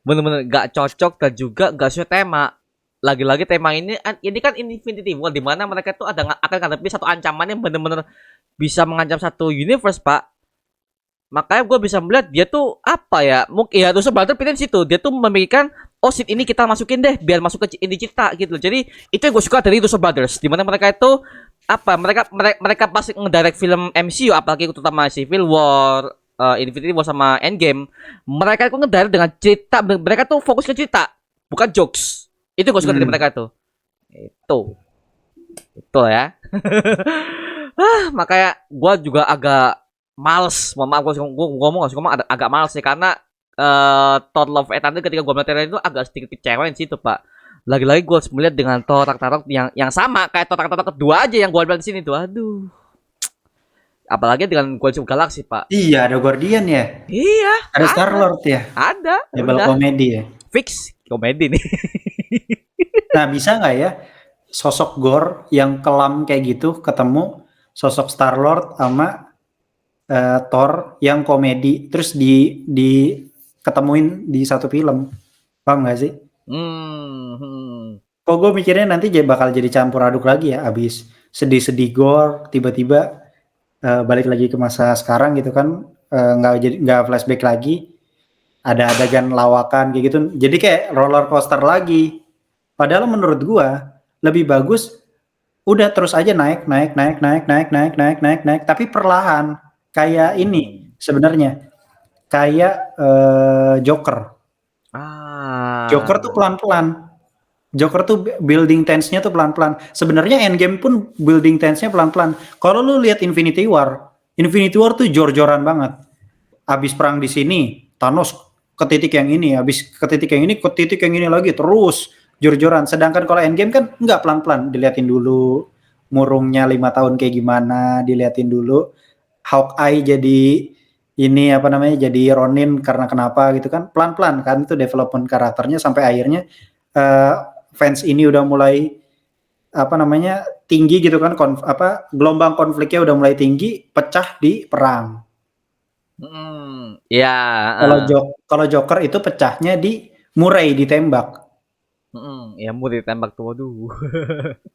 Bener-bener gak cocok dan juga gak sesuai tema. Lagi-lagi tema ini kan Infinity War di mana mereka tuh akan menghadapi satu ancaman yang bener-bener bisa mengancam satu universe, Pak. Makanya gue bisa melihat dia tuh apa ya, mungkin ya Russo Brother pilih situ, dia tuh memikirkan oh seat ini kita masukin deh biar masuk ke ini cerita gitu. Jadi itu yang gue suka dari Russo Brothers, di mana mereka itu apa mereka pasti ngedirect film MCU apalagi terutama Civil War, Infinity War sama Endgame, mereka itu ngedirect dengan cerita, mereka tuh fokus ke cerita bukan jokes. Itu gue suka dari Hmm. mereka tuh. Itu ya. Makanya gue juga agak males, mohon maaf gue ngomong agak males sih karena Thor Love and Thunder ketika gue melihat itu agak sedikit kecewain sih itu Pak. Lagi-lagi gue melihat dengan Thor Ragnarok yang sama kayak Thor Ragnarok kedua aja yang gue bilang di sini tuh, aduh. Apalagi dengan Guardians of Galaxy Pak. Iya ada Guardian ya, Iya, ada Star ada, Lord ya, ada, double udah komedi ya. fix komedi nih. Nah bisa nggak ya sosok Gore yang kelam kayak gitu ketemu sosok Star Lord sama Thor yang komedi terus di ketemuin di satu film, paham nggak sih? Hmm. Kok gue mikirnya nanti bakal jadi campur aduk lagi ya, abis sedih-sedih Gore tiba-tiba balik lagi ke masa sekarang gitu kan, nggak flashback lagi, ada adegan lawakan kayak gitu, jadi kayak roller coaster lagi. Padahal menurut gua lebih bagus udah terus aja naik naik naik naik naik naik naik naik naik tapi perlahan kayak ini Hmm. sebenarnya kayak Joker. Joker tuh Ah. pelan-pelan. Joker tuh building tense-nya tuh pelan-pelan. Sebenarnya Endgame pun building tense-nya pelan-pelan. Kalau lu lihat Infinity War tuh jor-joran banget. Habis perang di sini, Thanos ke titik yang ini, habis ke titik yang ini, ke titik yang ini lagi, terus jor-joran. Sedangkan kalau Endgame kan nggak pelan-pelan, diliatin dulu murungnya 5 tahun kayak gimana, diliatin dulu Hawkeye jadi ini apa namanya jadi Ronin karena kenapa gitu kan, pelan-pelan kan itu development karakternya sampai akhirnya uh, fans ini udah mulai apa namanya tinggi gitu kan, gelombang konfliknya udah mulai tinggi, pecah di perang. Iya, heeh. Kalau Joker itu pecahnya di Murray ditembak. Ya murid tembak tuh, waduh.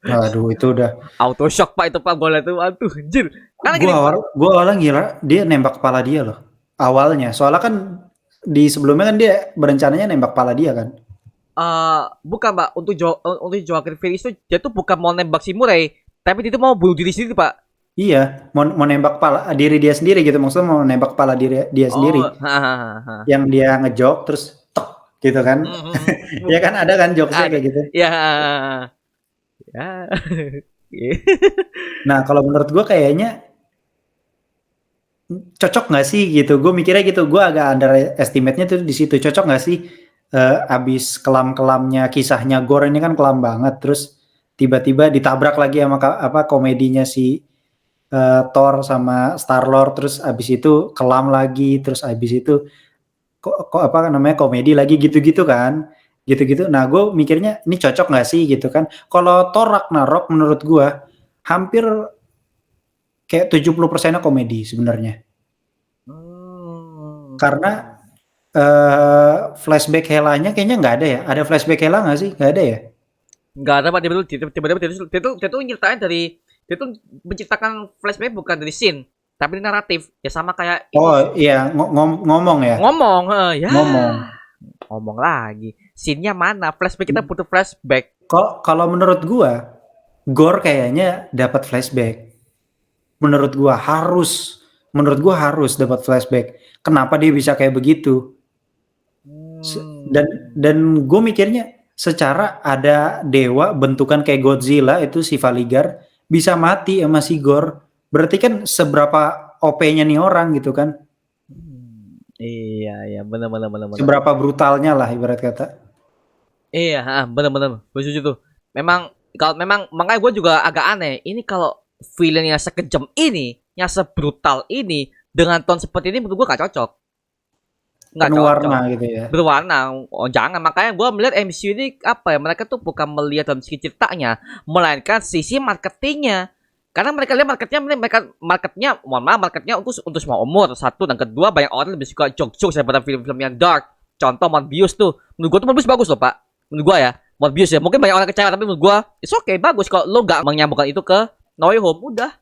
Aduh itu udah Auto shock Pak itu Pak, gua liat tuh, aduh anjir. Karena gini, gua awalnya ngira dia nembak kepala dia loh. Awalnya, soalnya kan di sebelumnya kan dia berencananya nembak kepala dia kan. bukan Pak, untuk Joaquin Phoenix tuh dia tuh bukan mau nembak si Murray, tapi dia tuh mau bunuh diri sendiri Pak. Iya, mau nembak kepala diri dia sendiri gitu, maksudnya mau nembak kepala diri dia Oh, sendiri. hahaha. Yang dia ngejok terus tek gitu kan. Ya kan ada kan jokesnya Ada, kayak gitu. ya, ya. Nah kalau menurut gue kayaknya cocok nggak sih gitu, gue mikirnya gitu, gue agak underestimate-nya tuh di situ, cocok nggak sih abis kelam-kelamnya kisahnya Gore ini kan kelam banget, terus tiba-tiba ditabrak lagi sama apa komedinya si Thor sama Star Lord, terus abis itu kelam lagi, terus abis itu kok apa namanya komedi lagi gitu-gitu kan, gitu-gitu. Nah gue mikirnya ini cocok nggak sih gitu kan. Kalau Thor Ragnarok menurut gue hampir kayak 70%-nya komedi sebenarnya. Karena flashback Helanya kayaknya nggak ada ya. Ada flashback Hela nggak sih? Nggak ada ya? Nggak ada Pak, tiba-tiba dia tuh nyeritain dari dia tuh menciptakan flashback bukan dari scene, tapi dari naratif. Ya sama kayak itu Oh iya, ngomong ya, ngomong, ya ngomong. ngomong lagi. Scene-nya mana? Flashback kita butuh flashback. Kalau menurut gua, Gore kayaknya dapat flashback. Menurut gua harus dapat flashback. Kenapa dia bisa kayak begitu? Dan Hmm. gue mikirnya secara ada dewa bentukan kayak Godzilla itu si Valigar bisa mati sama si Gore. Berarti kan seberapa OP-nya nih orang gitu kan. Iya, iya, benar benar benar benar. Seberapa brutalnya lah ibarat kata. Iya, benar benar. Gue setuju tuh. Memang kalau memang makanya gue juga agak aneh. Ini kalau villainnya sekejam ini, yang sebrutal ini dengan tone seperti ini menurut gue gak cocok. Nggak Penuh cocok. warna gitu ya. Berwarna. Oh, jangan. Makanya gue melihat MCU ini apa ya? Mereka tuh bukan melihat dalam segi ceritanya, melainkan sisi marketingnya. Karena mereka lihat marketnya, mohon maaf, marketnya untuk semua umur. Satu dan kedua, banyak orang lebih suka jokes daripada film-film yang dark. Contoh Morbius tuh. Menurut gue tuh Morbius bagus loh, Pak. Menurut gue ya. Morbius ya. Mungkin banyak orang kecewa, tapi menurut gue it's okay, bagus. Kalau lo gak menyambungkan itu ke No Way Home, udah.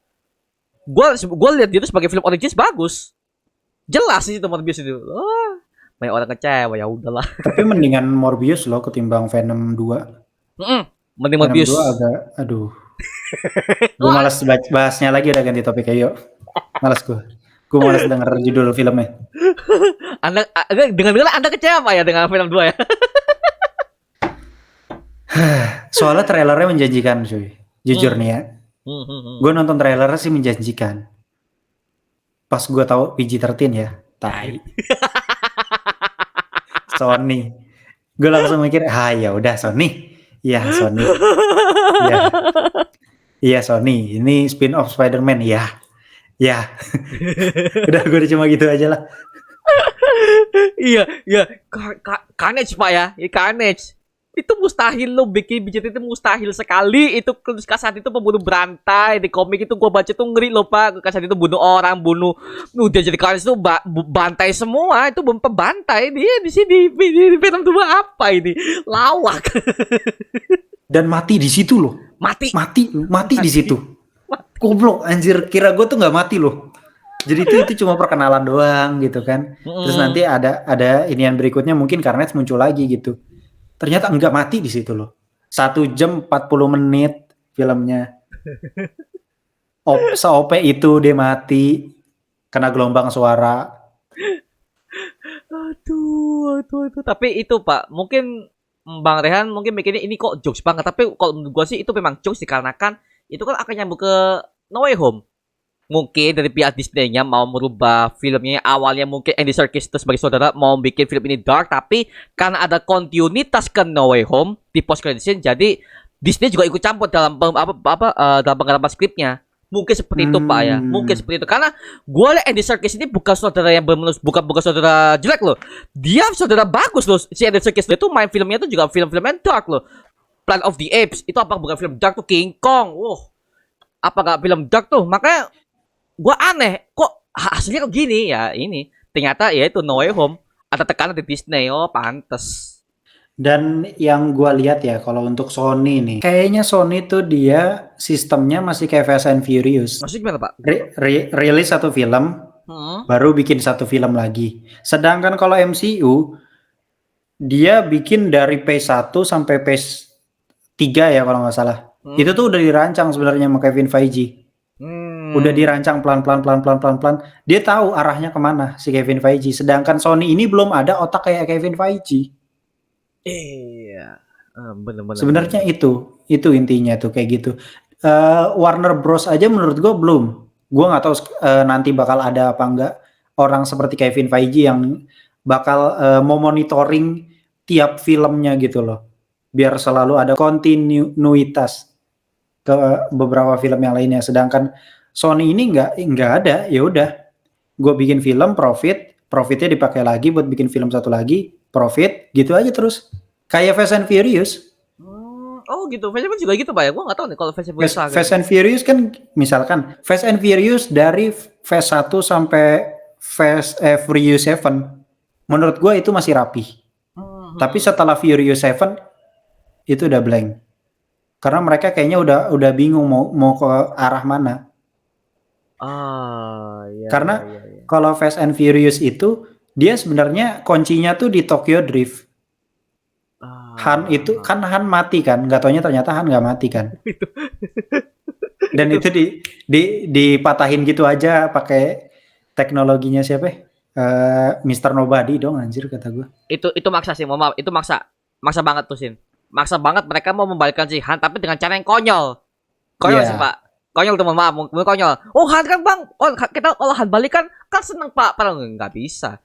Gue lihat dia tuh sebagai film origins bagus. Jelas sih itu Morbius itu. Oh, banyak orang kecewa, ya udahlah. Tapi mendingan Morbius loh ketimbang Venom 2. Mending Venom Morbius. 2 agak aduh. Gue malas bahasnya lagi, udah ganti topik ayo. Malas gue. Gue malas denger judul filmnya. Anda dengan Anda kecewa ya dengan film 2 ya? Soalnya trailernya menjanjikan cuy. Jujur nih ya. Gue nonton trailernya sih menjanjikan. Pas gue tahu PG-13 ya, tai. Sony. Gue langsung mikir, ya udah Sony. Iya Sony. Iya. Iya Sony. Ini spin-off Spider-Man. Ya. Ya. Udah gue cuma gitu aja lah. Iya, iya. Carnage Pak ya. Ini Carnage. Itu mustahil lo bikin budget itu mustahil sekali. Itu Kasat itu pembunuh berantai di komik itu gue baca tuh ngeri loh Pak. Kasat itu bunuh orang, udah jadi Carnage itu bantai semua. Itu pembantai dia di sini di film 2 apa ini? Lawak. Dan mati di situ loh. Mati di situ. Goblok anjir, kira gue tuh nggak mati loh. Jadi itu cuma perkenalan doang gitu kan. Terus nanti ada inian berikutnya mungkin Carnage muncul lagi gitu. Ternyata enggak mati di situ loh. 1 jam 40 menit filmnya. Se-OP itu dia mati kena gelombang suara. Aduh. Tapi itu Pak, mungkin Bang Rehan mungkin mikirnya ini kok jokes banget. Tapi kalau menurut gue sih itu memang jokes dikarenakan itu kan akan nyambung ke No Way Home. Mungkin dari pihak Disney-nya mau merubah filmnya yang awalnya mungkin Andy Serkis itu sebagai saudara mau bikin film ini dark, tapi karena ada kontinuitas ke No Way Home di post credit scene, jadi Disney juga ikut campur dalam dalam penggarapan skripnya. Mungkin seperti itu Pak ya, mungkin seperti itu karena gue lihat Andy Serkis ini bukan saudara yang bukan saudara jelek loh, dia saudara bagus loh. Si Andy Serkis itu main filmnya itu juga film-film yang dark loh. Planet of the Apes itu apa bukan film dark tuh, King Kong, apa gak film dark tuh, makanya gue aneh kok hasilnya kok gini ya. Ini ternyata ya itu No Way Home ada tekanan di Disney. Oh pantes. Dan yang gue lihat ya kalau untuk Sony nih, kayaknya Sony tuh dia sistemnya masih kayak Fast and Furious. Maksudnya gimana Pak? Rilis satu film, baru bikin satu film lagi. Sedangkan kalau MCU dia bikin dari phase 1 sampai phase 3 ya kalau nggak salah. Itu tuh udah dirancang sebenarnya sama Kevin Feige. Udah dirancang pelan-pelan. Dia tahu arahnya kemana si Kevin Feige. Sedangkan Sony ini belum ada otak kayak Kevin Feige. Iya. Bener-bener. Sebenarnya itu intinya tuh kayak gitu. Warner Bros aja menurut gue belum. Gue nggak tahu nanti bakal ada apa enggak orang seperti Kevin Feige yang bakal mau monitoring tiap filmnya gitu loh. Biar selalu ada kontinuitas ke beberapa film yang lainnya. Sedangkan Sony ini nggak ada. Ya udah, gue bikin film profitnya dipakai lagi buat bikin film satu lagi, profit gitu aja terus. Kayak Fast and Furious. Oh gitu, Fast and Furious juga gitu Pak ya? Gue nggak tahu nih kalau Fast and Furious. Fast and Furious kan misalkan Fast and Furious dari Fast 1 sampai Fast Furious 7 menurut gue itu masih rapi. Tapi setelah Furious 7 itu udah blank. Karena mereka kayaknya udah bingung mau ke arah mana. Ah, iya Karena iya iya iya. kalau Fast and Furious itu dia sebenarnya kuncinya tuh di Tokyo Drift. Han itu Ah, kan Han mati kan, nggak taunya ternyata Han nggak mati kan. itu Dan itu itu dipatahin gitu aja pakai teknologinya siapa? Mr. Nobody dong anjir kata gue. itu maksa sih, mohon maaf, itu maksa. Maksa banget tuh, Sin. Maksa banget mereka mau membalikkan si Han tapi dengan cara yang konyol. Konyol sih, Iya. Pak. Konyol tuh, mohon maaf, mungkin konyol. Oh, Han kan, Bang. Oh, kita kalau Han balikan kan seneng, Pak. Padahal nggak bisa.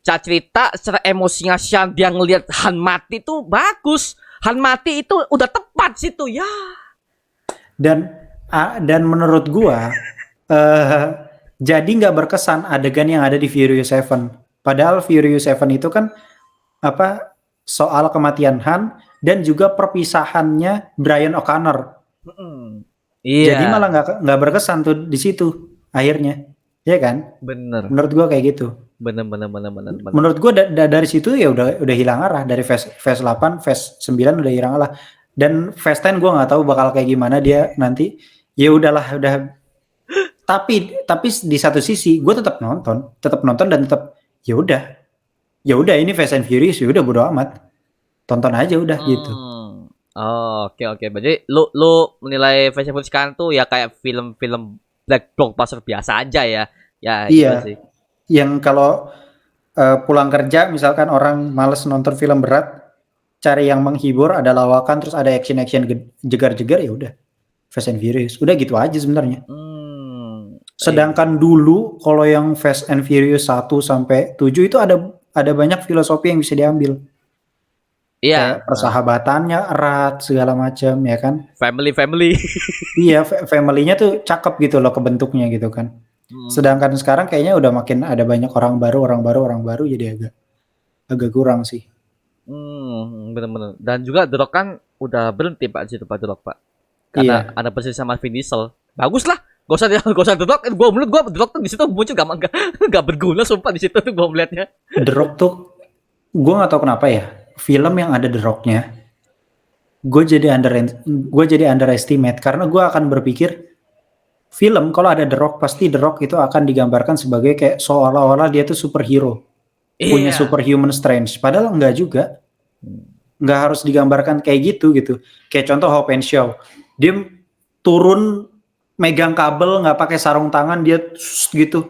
Cara cerita secara emosinya Sean dia ngelihat Han mati tuh bagus. Han mati itu udah tepat situ ya. Dan menurut gua jadi nggak berkesan adegan yang ada di Furious Seven. Padahal Furious Seven itu kan apa soal kematian Han dan juga perpisahannya Brian O'Connor. Jadi malah Iya, nggak berkesan tuh di situ akhirnya, ya kan? bener, Menurut gua kayak gitu. bener, bener, bener, bener, bener. Menurut gua dari situ ya udah hilang arah dari Phase 8, Phase 9 udah hilang arah. Dan Phase 10 gua nggak tahu bakal kayak gimana dia nanti. Ya udahlah, udah. Tapi di satu sisi gue tetap nonton dan tetap ya udah ini Fast and Furious ya udah bodo amat, tonton aja udah gitu. Hmm. Oh, oke oke. Berarti lu menilai Fast and Furious sekarang tuh ya kayak film-film black blockbuster biasa aja ya. Ya, itu Iya, sih. yang kalau pulang kerja misalkan orang males nonton film berat, cari yang menghibur, ada lawakan terus ada action jegar-jegar ya udah Fast and Furious. Udah gitu aja sebenarnya. Hmm. Sedangkan dulu kalau yang Fast and Furious 1 sampai 7 itu ada banyak filosofi yang bisa diambil. Kayak Iya, persahabatannya erat segala macam ya kan. family family. Iya, family-nya tuh cakep gitu loh kebentuknya gitu kan. Hmm. Sedangkan sekarang kayaknya udah makin ada banyak orang baru jadi agak agak kurang sih. Bener-bener. Dan juga The Rock kan udah berhenti Pak di situ Pak The Rock Pak. Karena Iya, ada posisi sama Vin Diesel. Bagus lah. Gak usah gak usah The Rock. Gua menurut gua The Rock tuh di situ muncul gak berguna sumpah di situ tuh gua melihatnya. The Rock tuh gue nggak tahu kenapa ya. Film yang ada The Rock-nya, gue jadi underestimate karena gue akan berpikir film kalau ada The Rock pasti The Rock itu akan digambarkan sebagai kayak seolah-olah dia tuh superhero, punya Iya. superhuman strength. Padahal enggak juga. Nggak harus digambarkan kayak gitu. Kayak contoh Hope and Shaw. Dia turun megang kabel nggak pakai sarung tangan dia gitu.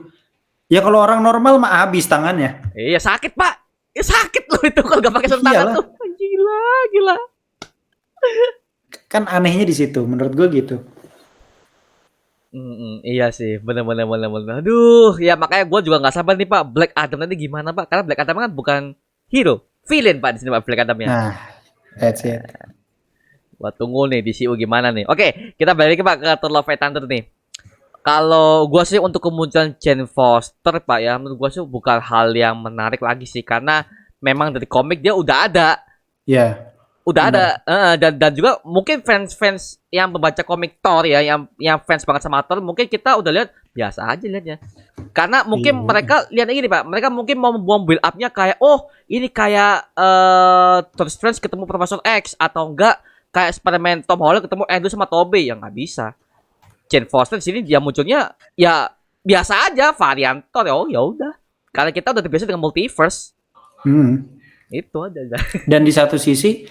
Ya kalau orang normal mah habis tangannya. Iya sakit Pak. Ya sakit loh itu kalau gak pakai sarung tangan Iyalah, tuh. Gila, gila. kan anehnya di situ menurut gue gitu. Iya sih, bener bener bener bener. Aduh, ya makanya gue juga nggak sabar nih Pak. Black Adam nanti gimana Pak? Karena Black Adam kan bukan hero, villain Pak di sini Pak Black Adamnya. Nah, that's it. Gua tunggu nih di CU gimana nih. Oke, kita balik Pak ke Thor Love and Thunder nih. Kalau gua sih untuk kemunculan Jane Foster Pak ya, menurut gua sih bukan hal yang menarik lagi sih karena memang dari komik dia udah ada. Ya, Udah ada, benar. dan juga mungkin fans-fans yang membaca komik Thor ya, yang fans banget sama Thor, mungkin kita udah lihat biasa aja lihatnya. Karena mungkin Iya. mereka lihat gini Pak, mereka mungkin mau membuang build up-nya kayak oh ini kayak Doctor Strange ketemu Profesor X atau enggak kayak Spider-Man Tom Holland ketemu Andrew sama Tobey yang nggak bisa. Jane Foster di sini dia munculnya ya biasa aja varian Thor ya udah. Karena kita udah terbiasa dengan multiverse. Hmm. Itu aja. Dan di satu sisi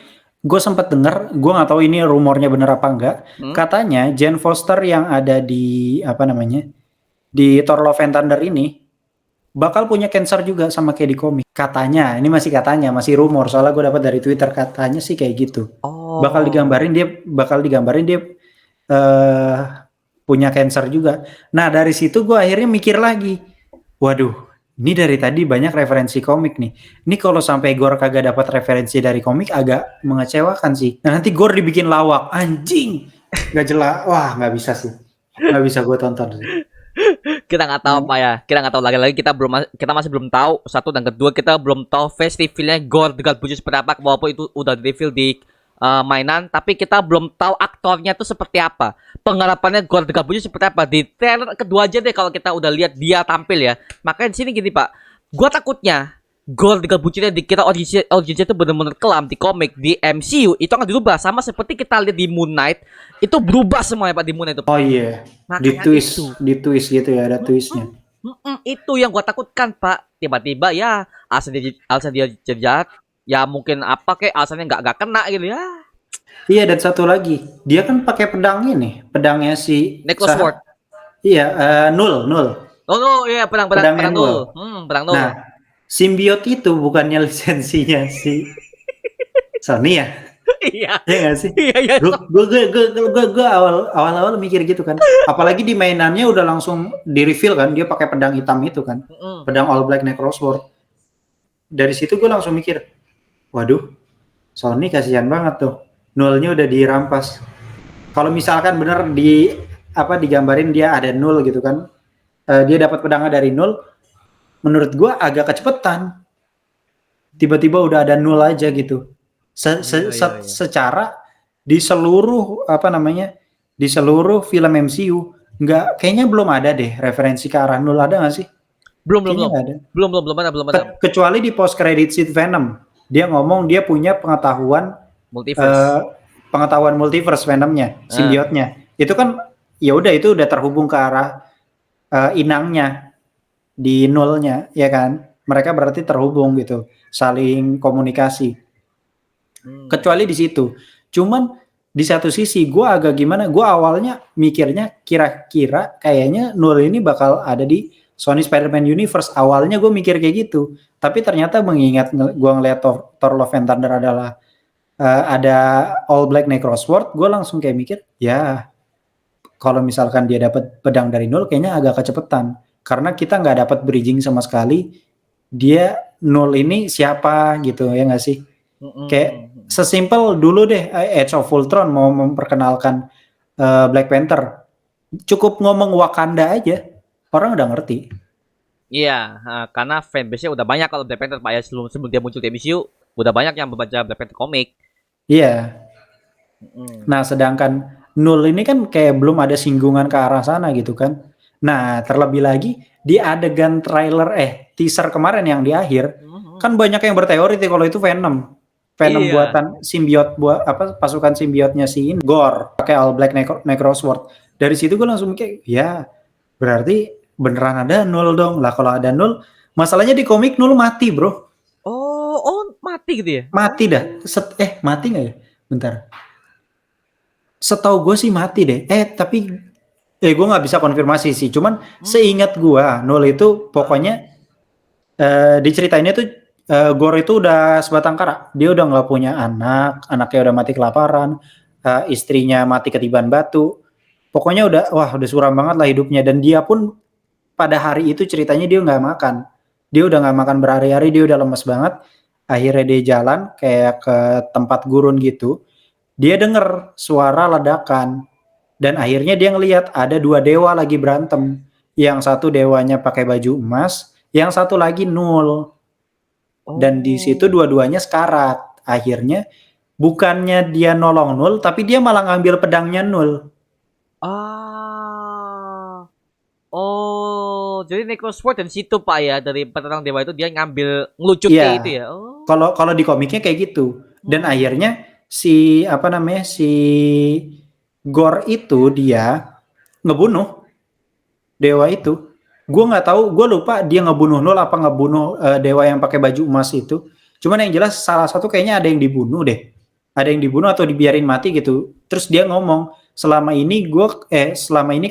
gue sempat dengar, gue nggak tahu ini rumornya bener apa enggak. Hmm? Katanya Jane Foster yang ada di apa namanya di Thor Love and Thunder ini bakal punya cancer juga sama kayak di komik. Katanya, ini masih katanya, masih rumor. Soalnya gue dapat dari Twitter katanya sih kayak gitu. Bakal Oh. digambarin dia eh punya cancer juga. Nah dari situ gue akhirnya mikir lagi, waduh, ini dari tadi banyak referensi komik nih. Ini kalau sampai Gore kagak dapat referensi dari komik agak mengecewakan sih. Nah, nanti Gore dibikin lawak, anjing, nggak jelas. Wah nggak bisa sih, nggak bisa gue tonton sih. Kita nggak tahu apa ya, kita nggak tahu lagi kita masih belum tahu satu dan kedua kita belum tahu festivalnya Gore dengan Butcher seperti apa walaupun itu udah di reveal di mainan tapi kita belum tahu aktornya tuh seperti apa penggarapannya Gore dengan Butcher seperti apa di trailer kedua aja deh kalau kita udah lihat dia tampil ya makanya di sini gini Pak gua takutnya Gore dengan bucinnya dikira originnya itu benar-benar kelam di komik di MCU itu akan dirubah sama seperti kita lihat di Moon Knight itu berubah semuanya Pak di Moon Knight itu. Oh iya, Makanya itu. di twist gitu ya, ada twistnya. Itu yang gua takutkan Pak. Tiba-tiba ya alasan dia jadi jahat ya mungkin apa kayak alasannya nggak kena gitu ya. Iya, dan satu lagi, dia kan pakai pedang ini, pedangnya si Necrosword. Iya, Nul, Nul. Oh, no, iya pedang Pedangnya nul. Nul. Pedang nul. Nah, simbiot itu bukannya lisensinya si Sony ya? Iya. Iya nggak sih? Iya, iya. Gue awal mikir gitu kan. Apalagi di mainannya udah langsung di reveal kan, dia pakai pedang hitam itu kan, pedang All Black Necrosword. Dari situ gue langsung mikir, waduh, Sony kasihan banget tuh, nulnya udah dirampas. Kalau misalkan bener digambarin dia ada nul gitu kan, dia dapat pedangnya dari nul, menurut gue agak kecepetan. Tiba-tiba udah ada nul aja gitu. Secara di seluruh di seluruh film MCU kayaknya belum ada deh referensi ke arah nul, ada nggak sih? Belum ada. Belum ada. Kecuali di post credit scene Venom, dia ngomong dia punya pengetahuan multiverse Venomnya, simbiotnya. Itu kan ya udah, itu udah terhubung ke arah inangnya di nulnya, ya kan? Mereka berarti terhubung gitu, saling komunikasi. Kecuali di situ. Cuman di satu sisi gue agak gimana, gue awalnya mikirnya kira-kira kayaknya nul ini bakal ada di Sony Spider-Man Universe. Awalnya gue mikir kayak gitu, tapi ternyata mengingat gue ngeliat Thor Love and Thunder adalah ada All Black Necrosword, gue langsung kayak mikir, ya kalau misalkan dia dapat pedang dari nul kayaknya agak kecepetan, karena kita nggak dapat bridging sama sekali dia nul ini siapa gitu, ya nggak sih? Kayak sesimpel dulu deh Age of Ultron mau memperkenalkan Black Panther, cukup ngomong Wakanda aja orang udah ngerti. Iya, karena fanbase-nya udah banyak kalau Black Panther Pak ya, sebelum dia muncul di MCU udah banyak yang membaca Black Panther komik. Iya. Nah, sedangkan nul ini kan kayak belum ada singgungan ke arah sana gitu kan. Nah, terlebih lagi di adegan trailer teaser kemarin yang di akhir kan banyak yang berteori kalau itu Venom buatan simbiot, pasukan simbiotnya si Gore pakai All Black Necrosword. Dari situ gue langsung mikir, ya berarti beneran ada nul dong. Lah kalau ada nul, masalahnya di komik nul mati, bro. Oh mati gitu ya? Mati dah. Mati nggak ya? Bentar. Setahu gue sih mati deh. Tapi gue nggak bisa konfirmasi sih. Cuman seingat gue nul itu pokoknya diceritainnya tuh Gore itu udah sebatang kara. Dia udah nggak punya anaknya udah mati kelaparan, istrinya mati ketiban batu. Pokoknya udah suram banget lah hidupnya. Dan dia pun pada hari itu ceritanya dia nggak makan. Dia udah nggak makan berhari-hari, dia udah lemes banget. Akhirnya dia jalan kayak ke tempat gurun gitu. Dia denger suara ledakan. Dan akhirnya dia ngelihat ada dua dewa lagi berantem. Yang satu dewanya pakai baju emas, yang satu lagi nul. Dan di situ dua-duanya sekarat. Akhirnya bukannya dia nolong nul, tapi dia malah ngambil pedangnya nul. Jadi Necrosword dan situ Pak ya, dari peterang dewa itu dia ngelucut kayak itu ya. Kalau di komiknya kayak gitu. Dan akhirnya si Gore itu dia ngebunuh dewa itu. Gue nggak tahu, gue lupa dia ngebunuh nul apa ngebunuh dewa yang pakai baju emas itu. Cuman yang jelas salah satu kayaknya ada yang dibunuh deh. Ada yang dibunuh atau dibiarin mati gitu. Terus dia ngomong, selama ini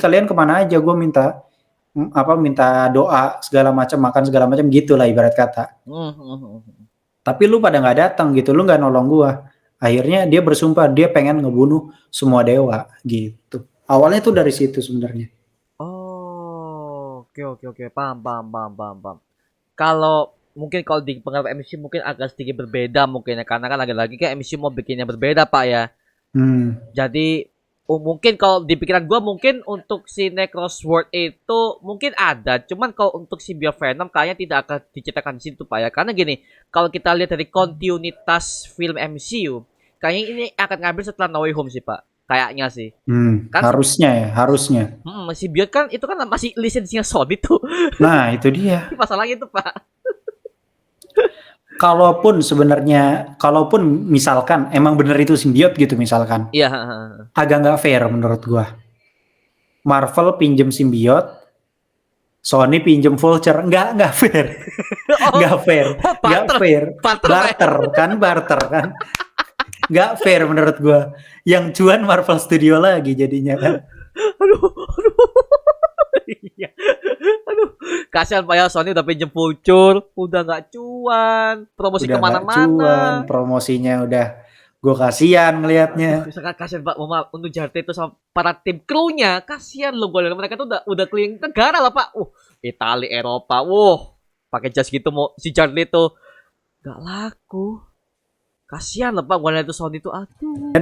kalian kemana aja? Gue minta doa segala macam, makan segala macam gitulah ibarat kata. Tapi lu pada nggak datang gitu, lu nggak nolong gue. Akhirnya dia bersumpah dia pengen ngebunuh semua dewa gitu. Awalnya tuh dari situ sebenarnya. Oke. Paham. Kalau di pengaruh MCU mungkin agak sedikit berbeda mungkin ya, karena kan lagi-lagi kan MCU mau bikinnya berbeda Pak ya. Jadi mungkin kalau di pikiran gue mungkin untuk si Necrosword itu mungkin ada, cuman kalau untuk si Venom kayaknya tidak akan diceritakan di situ Pak ya. Karena gini, kalau kita lihat dari kontinuitas film MCU, kayaknya ini akan ngambil setelah No Way Home sih Pak. Kayaknya sih. Kan harusnya. Symbiote kan itu kan masih lisensinya Sony tuh. Nah, itu dia. Masalahnya itu Pak. kalaupun misalkan emang bener itu simbiot gitu misalkan, Iya. agak nggak fair menurut gua. Marvel pinjem simbiot, Sony pinjem Vulture, nggak fair, Oh, nggak fair, oh nggak barter, fair, barter Pak ya? barter kan, nggak fair menurut gua. Yang cuan Marvel Studio lagi jadinya kan. Aduh, aduh. Iya. Aduh, kasihan Pak ya, Sony udah pinjem Vulture, udah nggak cuan, promosi Udah nggak cuan, kemana-mana. promosinya udah, gue kasihan Aduh, ngelihatnya. sangat kasihan Pak, maaf untuk Jarte itu sama para tim krunya, kasihan loh, gue mereka tuh udah keliling negara lah Pak. Italia, Eropa, pakai jas gitu mau si Jarte itu nggak laku. Kasihan lah Pak, gue lihat itu Sony itu, aduh.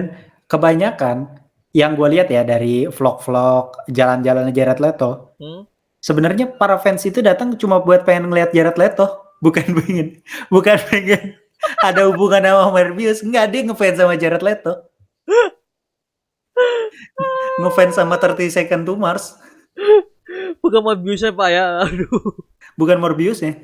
Kebanyakan yang gue lihat ya dari vlog-vlog jalan-jalan Jared Leto, Hmm? sebenarnya para fans itu datang cuma buat pengen ngelihat Jared Leto, bukan pengen ada hubungan sama Morbius. Enggak, dia ngefans sama Jared Leto, ngefans sama 30 Second to Mars, Bukan mau bisa Pak ya, aduh. bukan Morbius ya.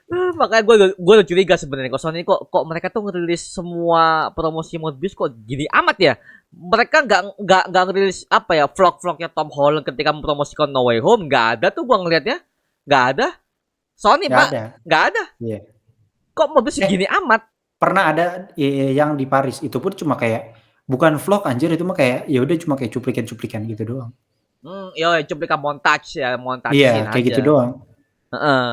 Makanya gue udah curiga sebenarnya kok Sony kok mereka tuh ngerilis semua promosi Morbius kok gini amat ya. Mereka nggak ngerilis apa ya vlog-vlognya Tom Holland ketika mempromosikan No Way Home, nggak ada tuh gua ngelihatnya, nggak ada. Sony Nggak Pak, ada. nggak ada. Iya. Kok Morbius Eh, gini amat? pernah ada yang di Paris, itu pun cuma kayak bukan vlog anjir, itu mah kayak ya udah cuma kayak cuplikan-cuplikan gitu doang. Yo cuplikan montage ya, montage Iya, scene kayak aja. gitu doang. Heeh.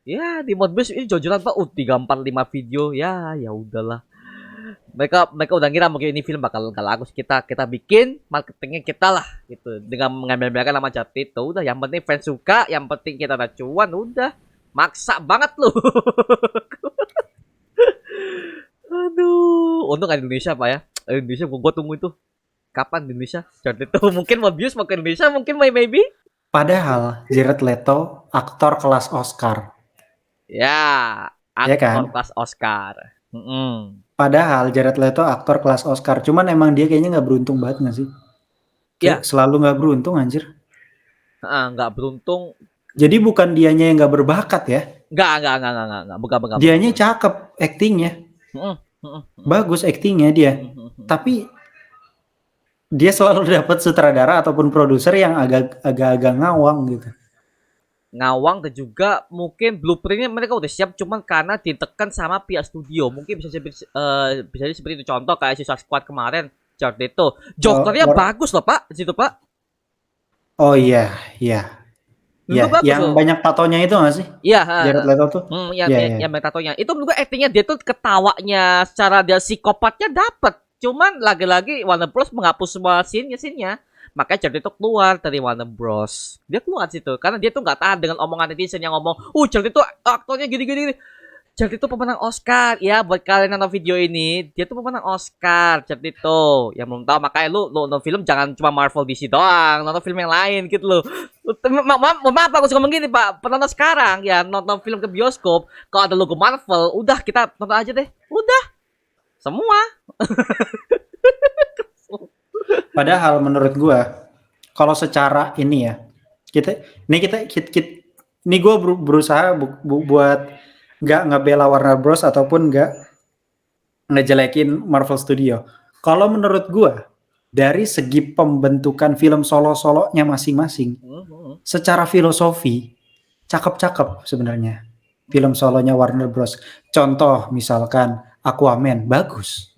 Ya di Morbius ini jujur Pak, 3 4 5 video ya ya udahlah. Mereka udah ngira mungkin ini film bakal gak laku, kita bikin marketingnya kita lah gitu dengan mengambil nama Jati itu udah, yang penting fans suka, yang penting kita ada cuan, udah maksa banget lu. Aduh, untung ada Indonesia Pak ya. Indonesia gua tunggu itu kapan di Indonesia Jati itu. Mungkin Mobius mau ke Indonesia, mungkin maybe. Padahal Jared Leto aktor kelas Oscar, Ya, ya aktor kan? kelas Oscar. Padahal Jared Leto aktor kelas Oscar, cuman emang dia kayaknya nggak beruntung banget nggak sih? Kayak Ya, selalu nggak beruntung anjir. nggak beruntung. Jadi bukan dianya yang nggak berbakat ya, Nggak. Bukan. dianya cakep actingnya, Mm, mm, mm, bagus actingnya dia. mm, mm, mm. Tapi dia selalu dapat sutradara ataupun produser yang agak-agak ngawang gitu. Ngawang dan juga mungkin blueprintnya mereka udah siap, cuman karena ditekan sama pihak studio, mungkin bisa jadi seperti itu, contoh kayak Suicide Squad kemarin, Jared Leto Jokernya bagus loh Pak di situ Pak. Oh iya, iya. Itu Ya, bagus yang loh. banyak tatonya itu nggak sih? Iya, Jared Leto tuh. yang metatonya itu juga actingnya dia tuh, ketawanya secara dia psikopatnya dapet, cuman lagi-lagi Warner Bros menghapus semua scene-nya. Makanya Jared itu keluar dari Warner Bros. Dia keluar situ karena dia tuh nggak tahan dengan omongan netizen yang ngomong, Jared itu aktornya gini. Jared itu pemenang Oscar. Ya, buat kalian yang nonton video ini, dia tuh pemenang Oscar. Jared itu yang belum tahu, makanya lu nonton film jangan cuma Marvel DC doang, nonton film yang lain gitu loh. Maaf aku suka ngomong gini Pak, penonton sekarang ya nonton film ke bioskop, kalau ada logo Marvel, udah kita nonton aja deh. Udah. Semua. Padahal menurut gua, kalau secara ini ya, ini gua berusaha buat nggak ngebela Warner Bros ataupun nggak ngejelekin Marvel Studio. Kalau menurut gua, dari segi pembentukan film solo-solonya masing-masing, secara filosofi cakep-cakep sebenarnya film solonya Warner Bros. Contoh misalkan Aquaman, bagus.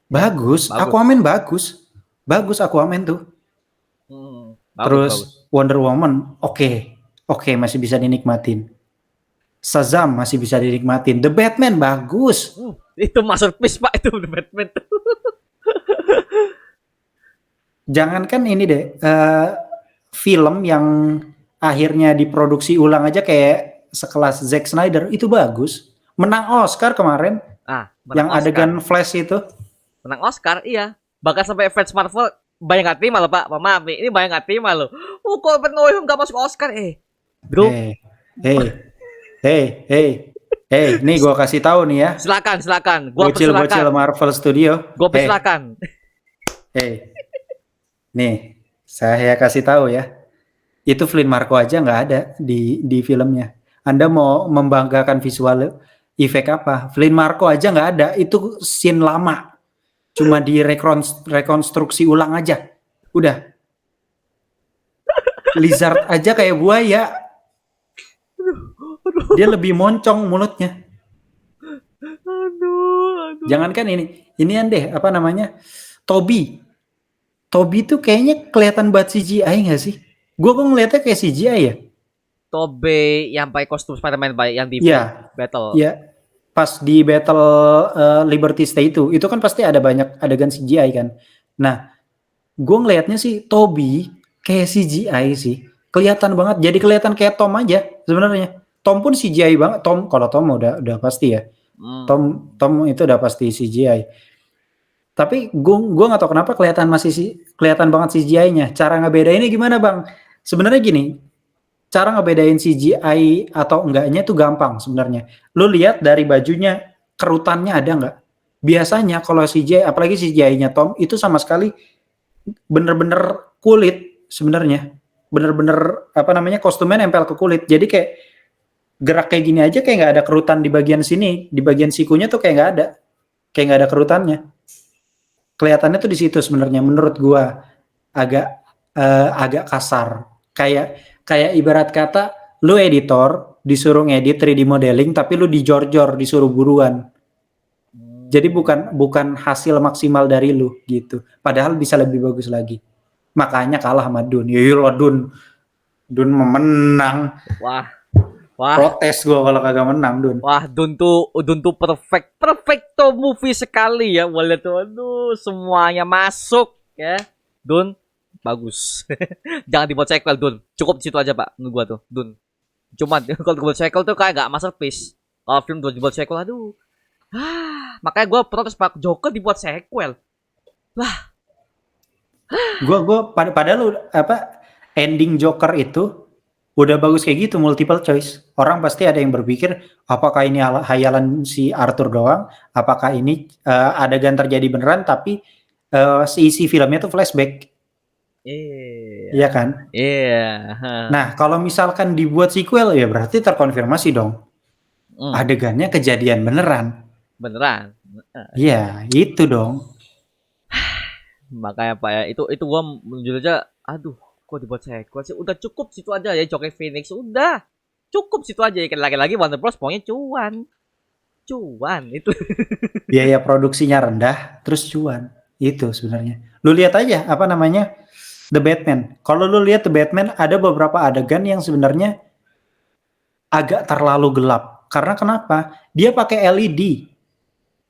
Bagus. Aquaman bagus. Bagus Aquaman tuh. Terus Wonder Woman, oke, masih bisa dinikmatin. Shazam masih bisa dinikmatin. The Batman bagus. Itu masterpiece Pak, itu The Batman tuh. Jangankan ini deh, film yang akhirnya diproduksi ulang aja kayak sekelas Zack Snyder itu bagus. Menang Oscar kemarin. Yang Oscar. Adegan Flash itu. Menang Oscar, iya. Bahkan sampai fans Marvel banyak gak terima loh Pak. Maaf nih, ini banyak gak terima loh. Kok No Way Home gak masuk Oscar? Bro. Nih gue kasih tahu nih ya. Silakan. Bocil-bocil Marvel Studio. Gue silakan. Nih, saya kasih tahu ya. Itu Flynn Marko aja nggak ada di filmnya. Anda mau membanggakan visual efek apa? Flynn Marko aja nggak ada, itu scene lama. Cuma rekonstruksi ulang aja. Udah. Lizard aja kayak buaya. Dia lebih moncong mulutnya. Aduh. Jangankan ini deh, apa namanya? Toby. Toby tuh kayaknya kelihatan banget CGI nggak sih? Gue kok ngeliatnya kayak CGI ya? Tobe yang pakai kostum Spider-Man yang di Iya, battle. iya. Pas di battle Liberty State itu kan pasti ada banyak adegan CGI kan. Nah, gue ngelihatnya sih Toby kayak CGI sih. Kelihatan banget. Jadi kelihatan kayak Tom aja sebenarnya. Tom pun CGI banget. Kalau Tom udah pasti ya. Hmm. Tom itu udah pasti CGI. Tapi gue nggak tahu kenapa kelihatan banget CGI-nya. Cara ngebedainnya gimana bang? Sebenarnya gini, cara ngebedain CGI atau enggaknya itu gampang sebenarnya. Lu lihat dari bajunya, kerutannya ada nggak? Biasanya kalau CGI, apalagi CGI-nya Tom, itu sama sekali bener-bener kulit sebenarnya. Bener-bener apa namanya, kostumnya nempel ke kulit. Jadi kayak gerak kayak gini aja kayak nggak ada kerutan di bagian sini. Di bagian sikunya tuh kayak nggak ada. Kayak nggak ada kerutannya. Kelihatannya tuh di situ sebenarnya menurut gua agak kasar. Kayak ibarat kata lu editor disuruh ngedit 3D modeling tapi lu dijor-jor disuruh buruan. Jadi bukan hasil maksimal dari lu gitu. Padahal bisa lebih bagus lagi. Makanya kalah sama Dun. Yaelah Dun memenang. Wah. Protes gua kalau kagak menang Dun. Wah, Dun tuh perfecto movie sekali ya. Boleh tuh, aduh, semuanya masuk ya. Dun bagus. Jangan dibuat sequel, Dun. Cukup di situ aja, Pak. Menurut gua tuh, Dun. Cuman kalau dibuat sequel tuh kayak gak masterpiece. Kalau film tuh dibuat sequel, aduh. Makanya gua protes Pak, Joker dibuat sequel. Wah, Gua padahal apa ending Joker itu udah bagus kayak gitu, multiple choice. Orang pasti ada yang berpikir apakah ini hayalan si Arthur doang, apakah ini adegan terjadi beneran tapi isi filmnya tuh flashback. iya. Iya kan? Iya. Nah, kalau misalkan dibuat sequel ya berarti terkonfirmasi dong. Adegannya kejadian beneran. Beneran. Iya, itu dong. Makanya Pak ya, itu gua jujur aja, aduh, kok dibuat sequel sih? Udah cukup situ aja ya, Joker Phoenix udah. Cukup situ aja ya, lagi-lagi Warner Bros pokoknya cuan. Cuan itu. Biaya produksinya rendah, terus cuan. Itu sebenarnya. Lu lihat aja apa namanya? The Batman. Kalau lu lihat The Batman ada beberapa adegan yang sebenarnya agak terlalu gelap. Karena kenapa? Dia pakai LED.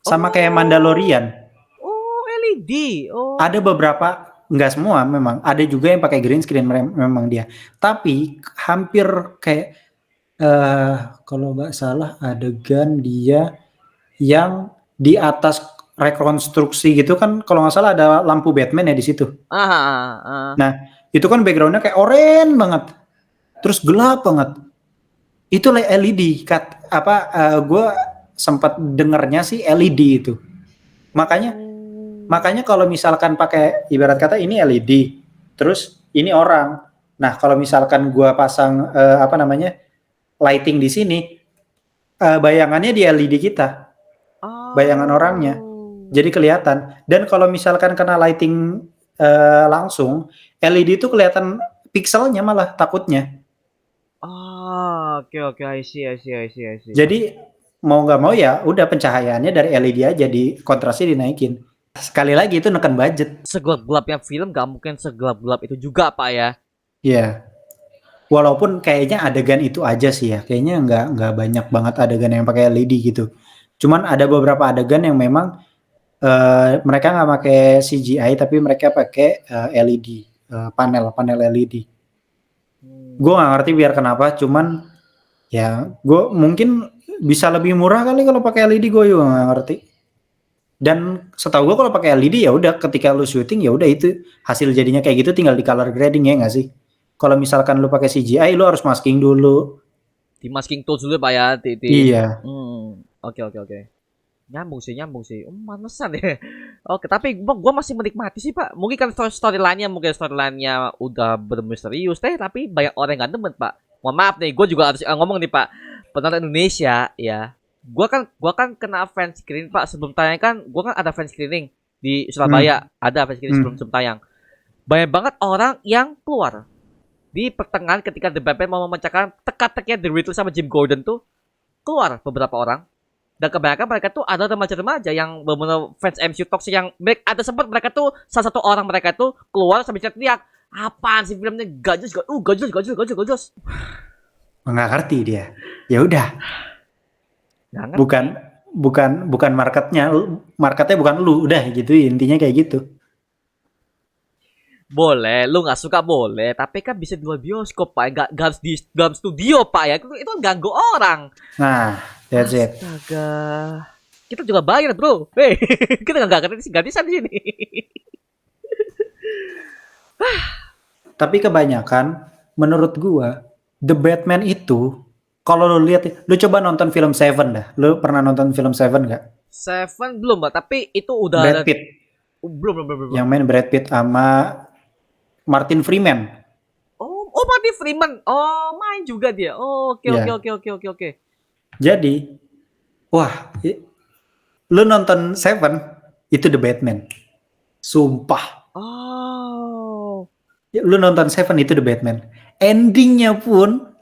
Sama kayak Mandalorian. Oh, LED. Oh. Ada beberapa, nggak semua memang. Ada juga yang pakai green screen memang dia. Tapi hampir kayak kalau nggak salah adegan dia yang di atas rekonstruksi gitu kan, kalau nggak salah ada lampu Batman ya di situ. Nah, itu kan backgroundnya kayak oranye banget, terus gelap banget. Itu LED, gue sempat dengernya sih LED itu. Makanya kalau misalkan pakai ibarat kata ini LED, terus ini orang. Nah, kalau misalkan gue pasang lighting di sini, bayangannya di LED kita, bayangan orangnya. Jadi kelihatan. Dan kalau misalkan kena lighting langsung, LED itu kelihatan pikselnya malah takutnya. Oke, I see. Jadi mau nggak mau ya udah pencahayaannya dari LED aja, di kontrasnya dinaikin. Sekali lagi itu neken budget. Segelap-gelapnya film gak mungkin segelap-gelap itu juga Pak ya. Iya. Walaupun kayaknya adegan itu aja sih ya. Kayaknya nggak banyak banget adegan yang pakai LED gitu. Cuman ada beberapa adegan yang memang mereka nggak pakai CGI tapi mereka pakai LED, panel LED. Gue nggak ngerti biar kenapa, cuman ya gue mungkin bisa lebih murah kali kalau pakai LED, gue juga nggak ngerti. Dan setahu gue kalau pakai LED ya udah ketika lu syuting ya udah itu hasil jadinya kayak gitu, tinggal di color grading ya nggak sih? Kalau misalkan lu pakai CGI lu harus masking dulu. Di masking tools dulu Pak ya, Iya. Oke. Nyambung sih. Manesan ya. Oke, tapi gua masih menikmati sih Pak. Mungkin kan storyline-nya udah bermisterius tapi banyak orang yang gak demen Pak. mohon maaf nih, gue juga harus ngomong nih Pak, penonton Indonesia ya. Gua kan kena fans screening Pak sebelum tayang kan, gua kan ada fans screening di Surabaya, ada fans screening Hmm. sebelum tayang. Banyak banget orang yang keluar di pertengahan ketika The Batman mau memecahkan teka-tekinya The Riddler sama Jim Gordon tuh, keluar beberapa orang. Dan kebanyakan mereka tuh ada remaja-remaja yang benar-benar fans MCU toxic yang ada sempat mereka tuh salah satu orang mereka tuh keluar sambil teriak, apaan sih filmnya gak jelas, gak jelas. Nggak ngerti dia. Ya udah, Jangan. bukan marketnya bukan lu, udah gitu intinya kayak gitu. Boleh, lu nggak suka boleh, tapi kan bisa di luar bioskop pak, nggak harus di dalam studio pak ya, itu ganggu orang. Nah, that's it. Astaga, kita juga bayar bro, hei, kita nggak gratisan di sini. Tapi kebanyakan menurut gua The Batman itu kalau lu lihat, lu coba nonton film Seven dah. Lu pernah nonton film Seven nggak? Seven belum mbak, tapi itu udah Brad ada. Pitt. Belum. Yang main Brad Pitt sama Martin Freeman. Oh Martin Freeman, oh main juga dia. Oh, oke. Ya. Oke. Jadi, wah, lu nonton Seven itu The Batman. Sumpah. Oh, Lu nonton Seven itu The Batman. Endingnya pun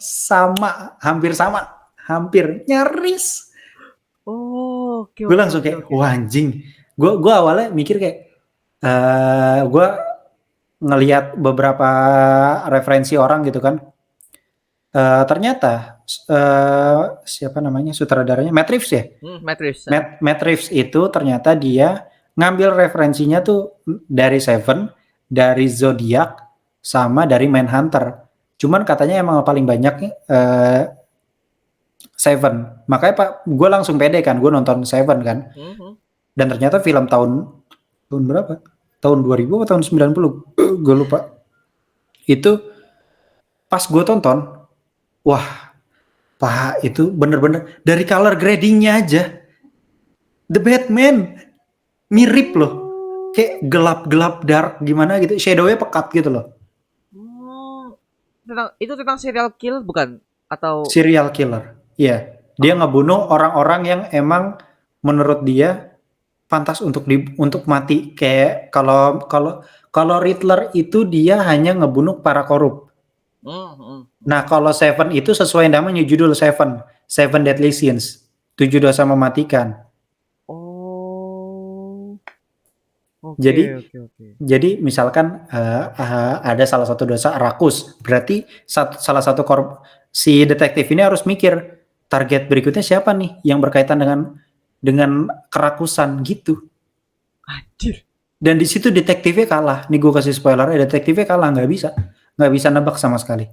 hampir nyaris. oh, oke. Gue langsung kayak, wah anjing. Gue awalnya mikir kayak, gue ngelihat beberapa referensi orang gitu kan. Ternyata siapa namanya sutradaranya, Matt Reeves ya. Matt Reeves. Matt Reeves itu ternyata dia ngambil referensinya tuh dari Seven, dari Zodiac, sama dari Manhunter. Cuman katanya emang paling banyak Seven. Makanya Pak, gue langsung pede kan, gue nonton Seven kan. Dan ternyata film tahun berapa? Tahun 2000 atau tahun 90? Gue lupa. Itu pas gue tonton, wah, Pak, itu bener-bener dari color gradingnya aja. The Batman mirip loh. Kayak gelap-gelap dark gimana gitu. Shadow-nya pekat gitu loh. Tentang serial kill bukan? Atau serial killer. Iya, dia ngebunuh orang-orang yang emang menurut dia pantas untuk mati. Kayak kalau Riddler itu dia hanya ngebunuh para korup. Nah, kalau Seven itu sesuai namanya judul Seven Deadly Sins. 7 dosa mematikan. Oh. Oke. Jadi misalkan ada salah satu dosa rakus, berarti salah satu si detektif ini harus mikir target berikutnya siapa nih yang berkaitan dengan kerakusan gitu. Anjir. Dan di situ detektifnya kalah. Nih gue kasih spoiler, detektifnya kalah, nggak bisa nebak sama sekali.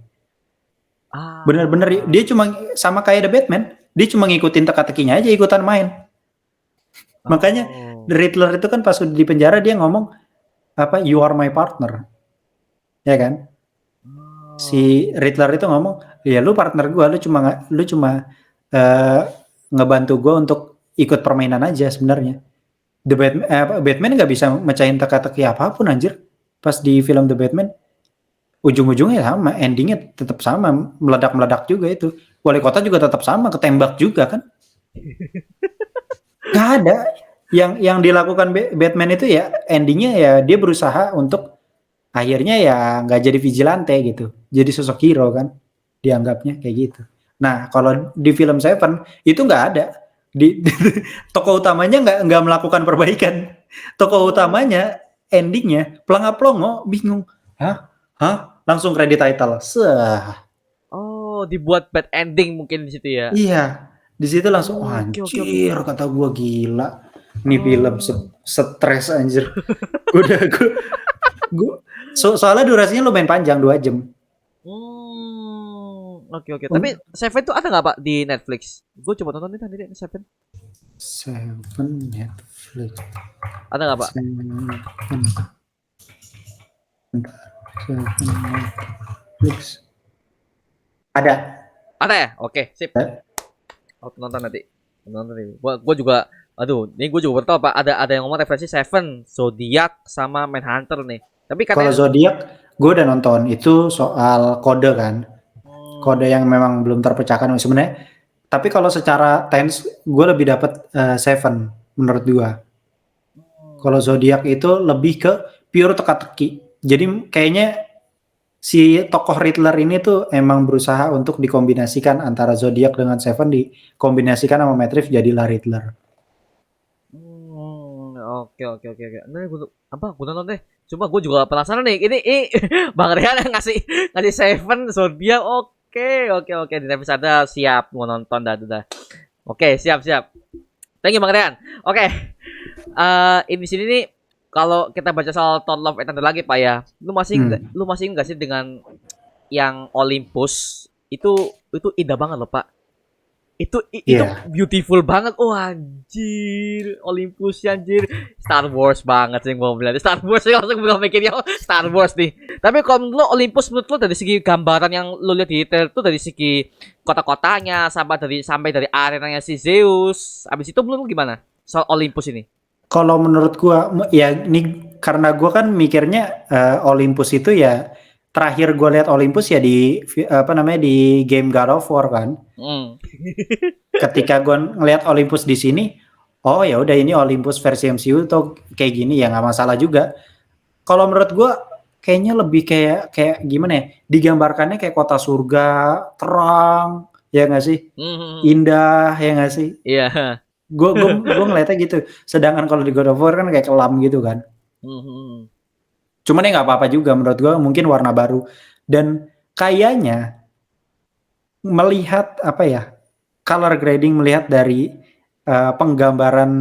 Bener-bener dia cuma sama kayak The Batman, dia cuma ngikutin teka-tekinya aja, ikutan main. Makanya The Riddler itu kan pas di penjara dia ngomong apa, you are my partner, ya kan? Si Riddler itu ngomong, ya lu partner gue, lu cuma ngebantu gue untuk ikut permainan aja sebenarnya. Batman nggak bisa mecahin teka-teki apapun anjir. Pas di film The Batman, ujung-ujungnya sama, endingnya tetap sama, meledak-meledak juga itu. Wali kota juga tetap sama, ketembak juga kan? Gak ada. Yang dilakukan Batman itu ya endingnya ya dia berusaha untuk akhirnya ya nggak jadi vigilante gitu, jadi sosok hero kan dianggapnya kayak gitu. Nah kalau di film Seven itu nggak ada, di tokoh utamanya nggak melakukan perbaikan, tokoh utamanya endingnya pelangap-pelongo, bingung, langsung credit title, Oh, dibuat bad ending mungkin di situ ya? Iya, di situ langsung anjir, kata gue gila. Ini film stres anjir. Soalnya durasinya lumayan panjang, 2 jam. Oke. Tapi Seven itu ada nggak Pak di Netflix? Gue coba tonton nih Seven. Seven Netflix. Ada nggak Pak? Seven Netflix. Ada ya? Oke, sip. Aku nonton nanti. Nonton ini. Gua juga, ini gue juga bertahu Pak. Ada yang ngomong referensi Seven, Zodiac sama Manhunter nih. Tapi kalau Zodiac, gue udah nonton. Itu soal kode kan. kode yang memang belum terpecahkan sebenarnya. Tapi kalau secara tense, gue lebih dapat Seven menurut gue. Kalau Zodiac itu lebih ke pure teka-teki. Jadi kayaknya si tokoh Riddler ini tuh emang berusaha untuk dikombinasikan antara Zodiac dengan Seven, dikombinasikan sama Matt Reeves jadilah Riddler. Oke. Nah, gua nonton deh. Cuma gue juga penasaran nih. Ini Bang Rian yang ngasih Seven Zodiac. Oke. Di episode siap mau nonton dah. Oke, siap. Thank you Bang Rian. Oke. Ini sini nih kalau kita baca soal Thor Love and Thunder lagi Pak ya. Lu masih enggak sih dengan yang Olympus? Itu indah banget loh, Pak. Itu beautiful banget. Oh anjir, Olympus anjir. Star Wars banget sih gua bilang. Star Wars sih langsung gua mikirnya Star Wars nih. Tapi kalau menurut lo Olympus menurut lo dari segi gambaran yang lo lihat di trailer itu dari segi kota-kotanya sampai dari arenanya si Zeus. Abis itu menurut lo gimana soal Olympus ini? Kalau menurut gua ya ini karena gua kan mikirnya Olympus itu ya terakhir gue lihat Olympus ya di di game God of War kan. Ketika gue ngelihat Olympus di sini, oh ya udah ini Olympus versi MCU tuh kayak gini ya nggak masalah juga. Kalau menurut gue kayaknya lebih kayak gimana ya? Digambarkannya kayak kota surga, terang, ya nggak sih? Indah, ya nggak sih? Iya. Gue ngeliatnya gitu. Sedangkan kalau di God of War kan kayak kelam gitu kan. Cuman ya nggak apa-apa juga menurut gue, mungkin warna baru. Dan kayaknya melihat color grading, melihat dari penggambaran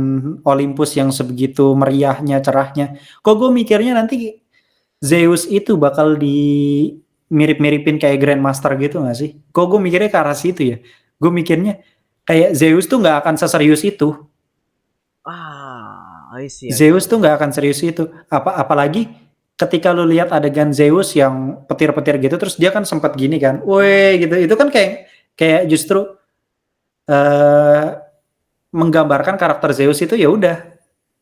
Olympus yang sebegitu meriahnya, cerahnya, kok gue mikirnya nanti Zeus itu bakal mirip-miripin kayak Grandmaster gitu nggak sih? Kok gue mikirnya ke arah situ ya? Gue mikirnya kayak Zeus tuh nggak akan seserius itu. I see. Zeus tuh nggak akan serius itu. Apalagi ketika lu lihat adegan Zeus yang petir-petir gitu, terus dia kan sempat gini kan, woi gitu, itu kan kayak justru menggambarkan karakter Zeus itu ya udah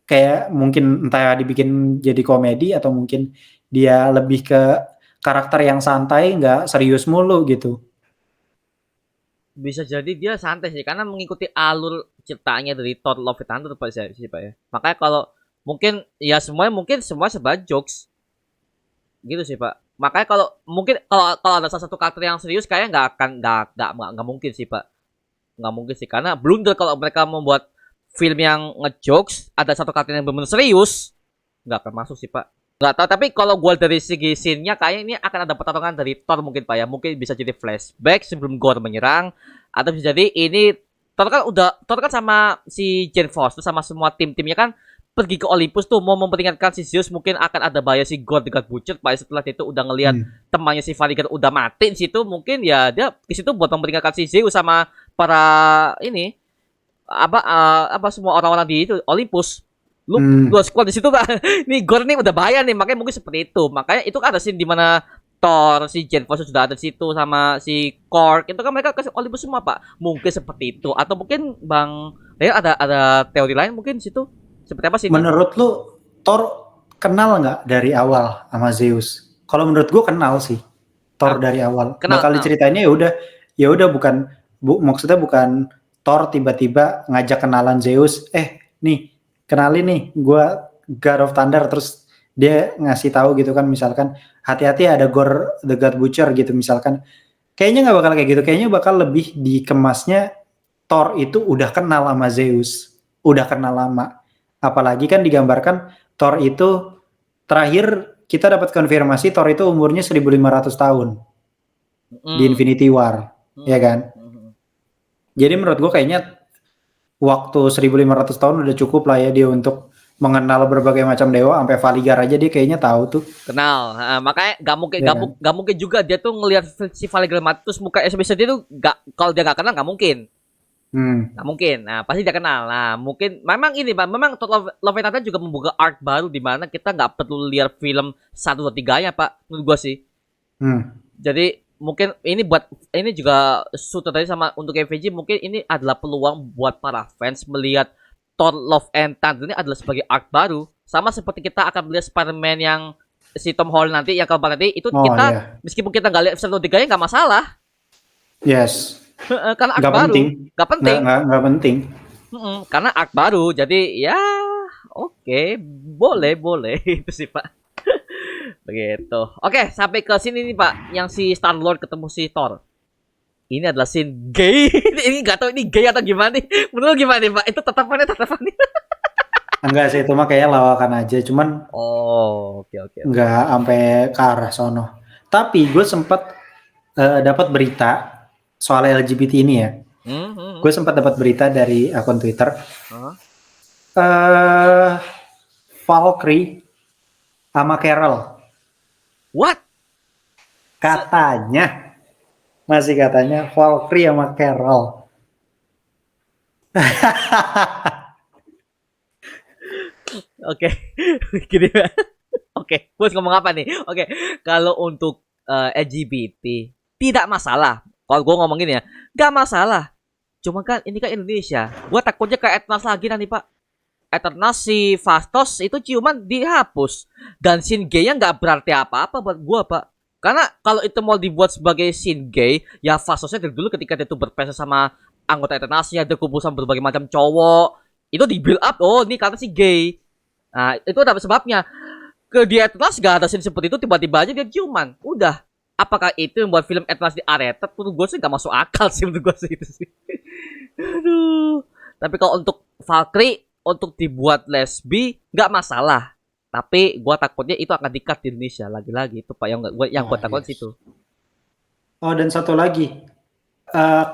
kayak mungkin entah dibikin jadi komedi atau mungkin dia lebih ke karakter yang santai, nggak serius mulu gitu. Bisa jadi dia santai sih karena mengikuti alur ceritanya dari Thor Love and Thunder Pak ya. Makanya kalau mungkin ya semua sebab jokes. Gitu sih Pak. Makanya kalau ada salah satu karakter yang serius kayaknya nggak mungkin sih Pak. Nggak mungkin sih karena blunder kalau mereka membuat film yang ngejokes ada satu karakter yang benar-benar serius nggak akan masuk sih Pak. Nggak tahu tapi kalau gue dari segi scene-nya kayaknya ini akan ada pertarungan dari Thor mungkin Pak ya. Mungkin bisa jadi flashback sebelum Gore menyerang atau bisa jadi ini Thor kan sama si Jane Foster sama semua tim-timnya kan pergi ke Olympus tuh mau memperingatkan si Zeus mungkin akan ada bahaya si God dengan Butcher Pak setelah itu udah ngelihat temannya si Valiger udah mati di situ mungkin ya dia ke situ buat memperingatkan si Zeus sama para ini semua orang-orang di itu Olympus lu squad di situ Pak. Nih God nih udah bahaya nih makanya mungkin seperti itu. Makanya itu kan ada scene di mana Thor, si Jane Foster sudah ada di situ sama si Korg itu kan mereka ke Olympus semua Pak. Mungkin seperti itu atau mungkin Bang Leo ada teori lain mungkin di situ. Seperti apa sih? Menurut lu Thor kenal nggak dari awal sama Zeus? Kalau menurut gue kenal sih Thor dari awal. Bakal diceritainnya ya udah maksudnya bukan Thor tiba-tiba ngajak kenalan Zeus. Nih kenalin nih gue God of Thunder terus dia ngasih tahu gitu kan misalkan hati-hati ada Gore the God Butcher gitu misalkan. Kayaknya nggak bakal kayak gitu. Kayaknya bakal lebih dikemasnya Thor itu udah kenal sama Zeus, udah kenal lama. Apalagi kan digambarkan Thor itu terakhir kita dapat konfirmasi Thor itu umurnya 1500 tahun di Infinity War, ya kan? Jadi menurut gue kayaknya waktu 1500 tahun udah cukup lah ya dia untuk mengenal berbagai macam dewa, sampai Valigar aja dia kayaknya tahu tuh. Kenal, makanya nggak mungkin juga dia tuh ngelihat si Valigar mati terus muka SBS dia tuh kalau dia nggak kenal nggak mungkin. Nggak mungkin. Nah, pasti dia kenal. Nah, mungkin memang ini Pak, memang Thor Love and Thunder juga membuka arc baru di mana kita nggak perlu lihat film 1 2 3-nya, Pak. Menurut gua sih. Jadi mungkin ini juga sutradara sama untuk FVG mungkin ini adalah peluang buat para fans melihat Thor Love and Thunder ini adalah sebagai arc baru. Sama seperti kita akan melihat Spider-Man yang si Tom Holland nanti yang keempat nanti itu meskipun kita nggak lihat 1 2 3-nya nggak masalah. Yes. Karena arc Nggak baru, penting. nggak penting. Nggak penting. Karena arc baru, jadi ya oke, boleh boleh itu sih Pak. Begitu. Oke, sampai ke sini nih Pak, yang si Star Lord ketemu si Thor. Ini adalah scene gay. Ini nggak tahu ini gay atau gimana nih. Menurut gimana nih Pak? Itu tatapannya. Enggak sih, itu mah kayak lawakan aja. Cuman Oh, oke oke oke. nggak sampai ke arah sono. Tapi gue sempat dapat berita soal LGBT ini ya. Hmm, hmm, Gue hmm. sempat dapat berita dari akun Twitter. Hah? eh Valkyrie sama Carol What? katanya, masih katanya Valkyrie sama Carol. Oke. Gini Pak. Oke, gue ngomong apa nih? Oke, kalau untuk LGBT tidak masalah. Kalau gue ngomong gini ya, nggak masalah. Cuma kan ini kan Indonesia. Gue takutnya kayak Etnas lagi nanti Pak. Eternal si Fastos itu ciuman dihapus dan scene gay-nya nggak berarti apa-apa buat gua Pak, karena kalau itu mau dibuat sebagai scene gay ya Fastosnya dari dulu ketika dia tuh berpesta sama anggota Eternalsnya dia kumpul sama berbagai macam cowok itu di build up oh ini karena si gay. Nah itu ada sebabnya ke di Eternals gak ada scene seperti itu tiba-tiba aja dia ciuman udah. Apakah itu yang buat film Eternals di R-rated? Menurut gue sih gak masuk akal sih menurut gue sih itu sih. Aduh. Tapi kalau untuk Valkyrie untuk dibuat lesbi nggak masalah. Tapi gua takutnya itu akan di-cut di Indonesia lagi-lagi itu Pak yang gua takut Yes. situ. Oh, dan satu lagi,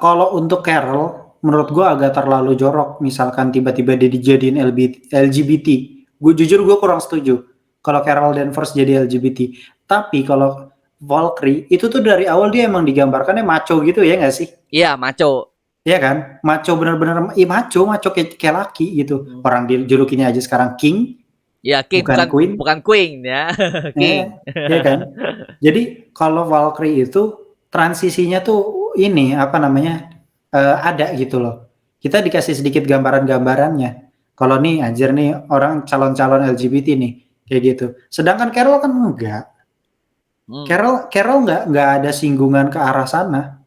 kalau untuk Carol, menurut gue agak terlalu jorok. Misalkan tiba-tiba dia dijadiin LGBT, jujur gue kurang setuju. Kalau Carol Danvers jadi LGBT, tapi kalau Valkyrie itu tuh dari awal dia emang digambarkannya maco gitu ya nggak sih? Iya, maco. Iya kan? Maco bener-bener, maco kayak laki gitu. Hmm. Orang dijulukinya aja sekarang King, Ya, King bukan Queen. bukan Queen ya. King. Iya kan? Jadi kalau Valkyrie itu transisinya tuh ini apa namanya ada gitu loh. Kita dikasih sedikit gambaran-gambarannya. Kalau nih anjir nih orang calon-calon LGBT nih kayak gitu. Sedangkan Carol kan enggak. Hmm. Carol nggak ada singgungan ke arah sana.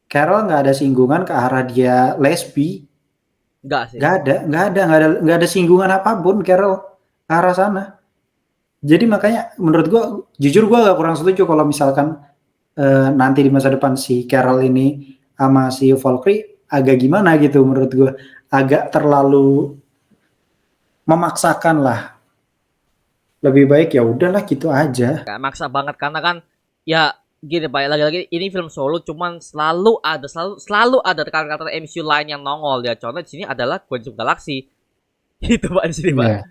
Carol nggak ada singgungan ke arah dia lesbi. Enggak sih. Nggak ada singgungan apapun Carol ke arah sana. Jadi makanya menurut gue, jujur gue agak kurang setuju kalau misalkan nanti di masa depan si Carol ini sama si Valkyrie agak gimana gitu menurut gue. Agak terlalu memaksakan lah. Lebih baik ya udahlah gitu aja. Kayak maksa banget karena kan ya gini Pak, lagi-lagi ini film solo cuman selalu ada karakter MCU lain yang nongol ya. Contohnya di sini adalah Guardians of the Galaxy. Itu Pak di sini Pak. Yeah.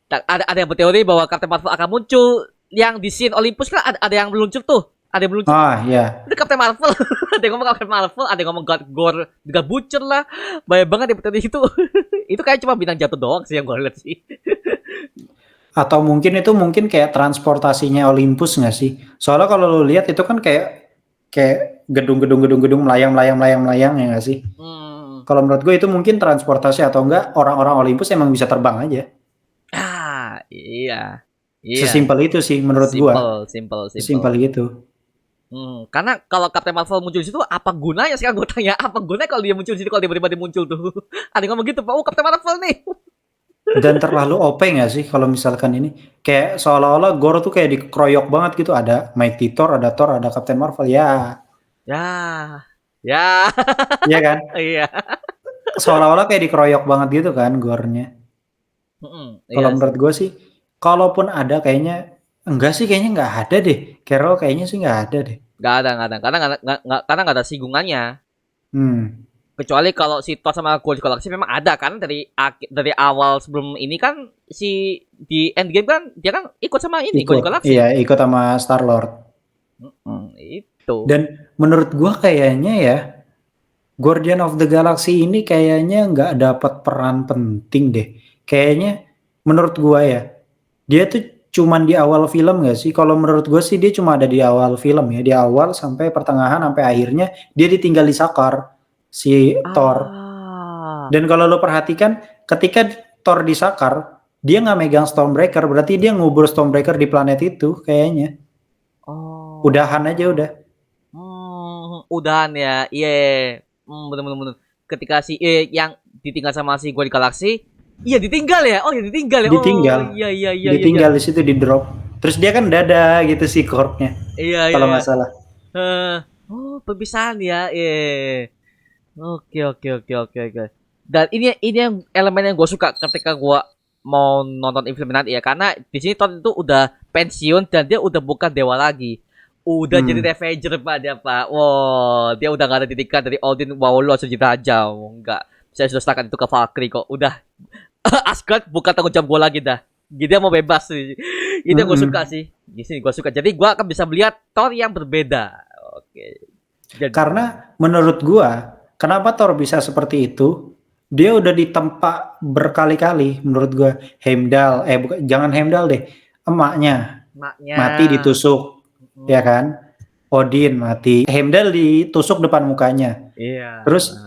Ada yang berteori bahwa Captain Marvel akan muncul yang di scene Olympus kan ada yang meluncur tuh. Ada yang meluncur. Ah ya. Itu Captain Marvel. Ada yang ngomong Captain Marvel, ada yang ngomong God Gore juga Butcher lah. Banyak banget yang berteori itu. Itu kayak cuma bintang jatuh doang sih yang gue lihat sih. Atau mungkin kayak transportasinya Olympus nggak sih? Soalnya kalau lu lihat itu kan kayak gedung melayang ya nggak sih? Kalau menurut gue itu mungkin transportasi atau enggak orang-orang Olympus emang bisa terbang aja. Ah, iya. Sesimpel itu sih menurut gue. Simpel gitu. Karena kalau Captain Marvel muncul di situ apa gunanya sekarang gue tanya apa gunanya kalau dia muncul di situ kalau tiba-tiba dia muncul tuh. Ada yang ngomong gitu, Pak. Oh, Captain Marvel nih. Dan terlalu OP nggak sih kalau misalkan ini kayak seolah-olah Gore tuh kayak dikeroyok banget gitu, ada Mighty Thor, ada Captain Marvel ya. Iya kan? Iya. Seolah-olah kayak dikeroyok banget gitu kan Gore-nya. Kalau menurut gue sih, kalaupun ada kayaknya enggak sih, kayaknya nggak ada deh. Carol kayaknya sih nggak ada deh. Nggak ada. Karena nggak ada singgungannya. Kecuali kalau si Thor sama Guardians of the Galaxy memang ada kan dari awal sebelum ini kan si di Endgame kan dia kan ikut sama ini Guardians of the Galaxy. Iya, ikut sama Star Lord. Itu. Dan menurut gua kayaknya ya Guardian of the Galaxy ini kayaknya nggak dapat peran penting deh. Kayaknya menurut gua ya dia tuh cuman di awal film nggak sih? Kalau menurut gua sih dia cuma ada di awal film ya, di awal sampai pertengahan sampai akhirnya dia ditinggal di Sakaar si Thor. Dan kalau lo perhatikan ketika Thor di Sakaar dia nggak megang Stormbreaker, berarti dia ngubur Stormbreaker di planet itu kayaknya. Udahan aja udah. udahan ya. Iya. Bener. Ketika si yang ditinggal sama si Guardian Galaxy, iya ditinggal ya. Oh, ya ditinggal ya. Oh, Ditinggal. iya. Ditinggal di situ di drop. Terus dia kan dada gitu si Korgnya. Iya. Kalau nggak salah. Eh, oh, perpisahan ya. Iya. Oke. Dan ini yang elemen yang gue suka ketika gue mau nonton Illuminati ya, karena di sini Thor itu udah pensiun dan dia udah bukan dewa lagi, udah jadi Ravager pak dia pak. Wow, dia udah gak ada didikan dari Odin. Wow, lo jadi raja. Oh, enggak, saya sudah serahkan itu ke Valkyrie kok. Udah Asgard bukan tanggung jawab gue lagi dah. Dia mau bebas sih. Itu yang gue suka sih. Di sini gue suka. Jadi gue akan bisa melihat Thor yang berbeda. Oke. Jadi, Karena menurut gua, kenapa Thor bisa seperti itu? Dia udah ditempa berkali-kali menurut gua. Heimdall, bukan, jangan Heimdall deh. Emaknya maknya. mati ditusuk, ya kan? Odin mati. Heimdall ditusuk depan mukanya. Iya. Terus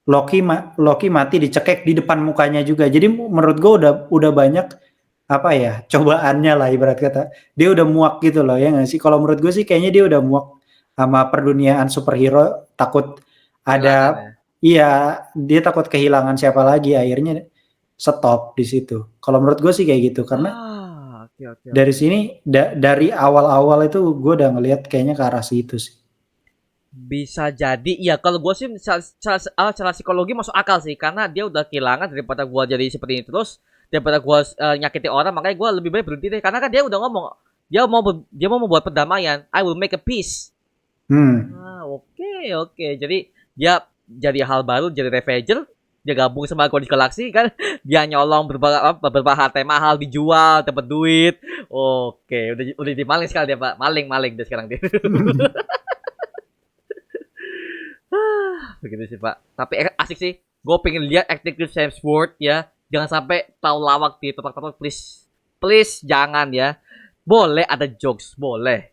Loki mati dicekek di depan mukanya juga. Jadi menurut gua udah banyak apa ya, cobaannya lah ibarat kata. Dia udah muak gitu loh, ya nggak sih? Kalau menurut gue sih kayaknya dia udah muak sama perduniaan superhero, takut ada, Kehilangan ya. iya, dia takut kehilangan siapa lagi, akhirnya stop di situ. Kalau menurut gue sih kayak gitu, karena Oke. dari sini dari awal-awal itu gue udah ngelihat kayaknya ke arah situ sih. Bisa jadi, iya. Kalau gue sih secara psikologi masuk akal sih, karena dia udah kehilangan. Daripada gue jadi seperti ini terus, daripada gue nyakiti orang, makanya gue lebih baik berhenti deh. Karena kan dia udah ngomong, dia mau membuat perdamaian. I will make a peace. Oke. Jadi dia jadi hal baru, jadi Ravager. Dia gabung sama Guardian Galaxy kan. Dia nyolong beberapa harta mahal, dijual, dapat duit. Oke, udah dimaling sekali dia pak. Maling dia sekarang dia. Begitu sih pak. Tapi asik sih. Gue pengen lihat acting Chris Hemsworth ya. Jangan sampai tahu lawak di tempat-tempat, please jangan ya. Boleh ada jokes, boleh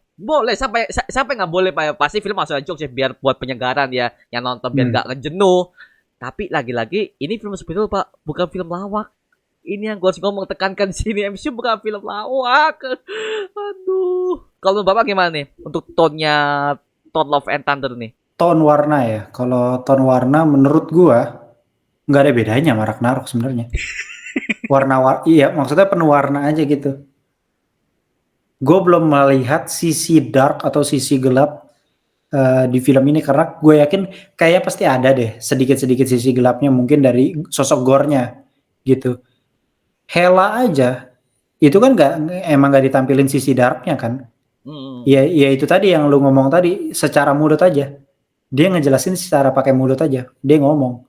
sampai nggak boleh pak ya. Pasti film masuk ada jokes ya, biar buat penyegaran ya, yang nonton biar nggak ngejenuh. Tapi lagi-lagi ini film superhero pak, bukan film lawak. Ini yang gue ngomong, tekankan sini, MCU bukan film lawak. Aduh. Kalau bapak gimana nih untuk tone-nya Thor Love and Thunder nih? Tone warna ya, kalau tone warna menurut gua nggak ada bedanya sama Ragnarok sebenarnya. Iya, maksudnya penuh warna aja gitu. Gue belum melihat sisi dark atau sisi gelap di film ini, karena gue yakin kayak pasti ada deh sedikit-sedikit sisi gelapnya, mungkin dari sosok gore-nya gitu. Hela aja itu kan emang nggak ditampilin sisi darknya kan. Ya itu tadi yang lu ngomong tadi, secara mulut aja dia ngejelasin, secara pakai mulut aja dia ngomong,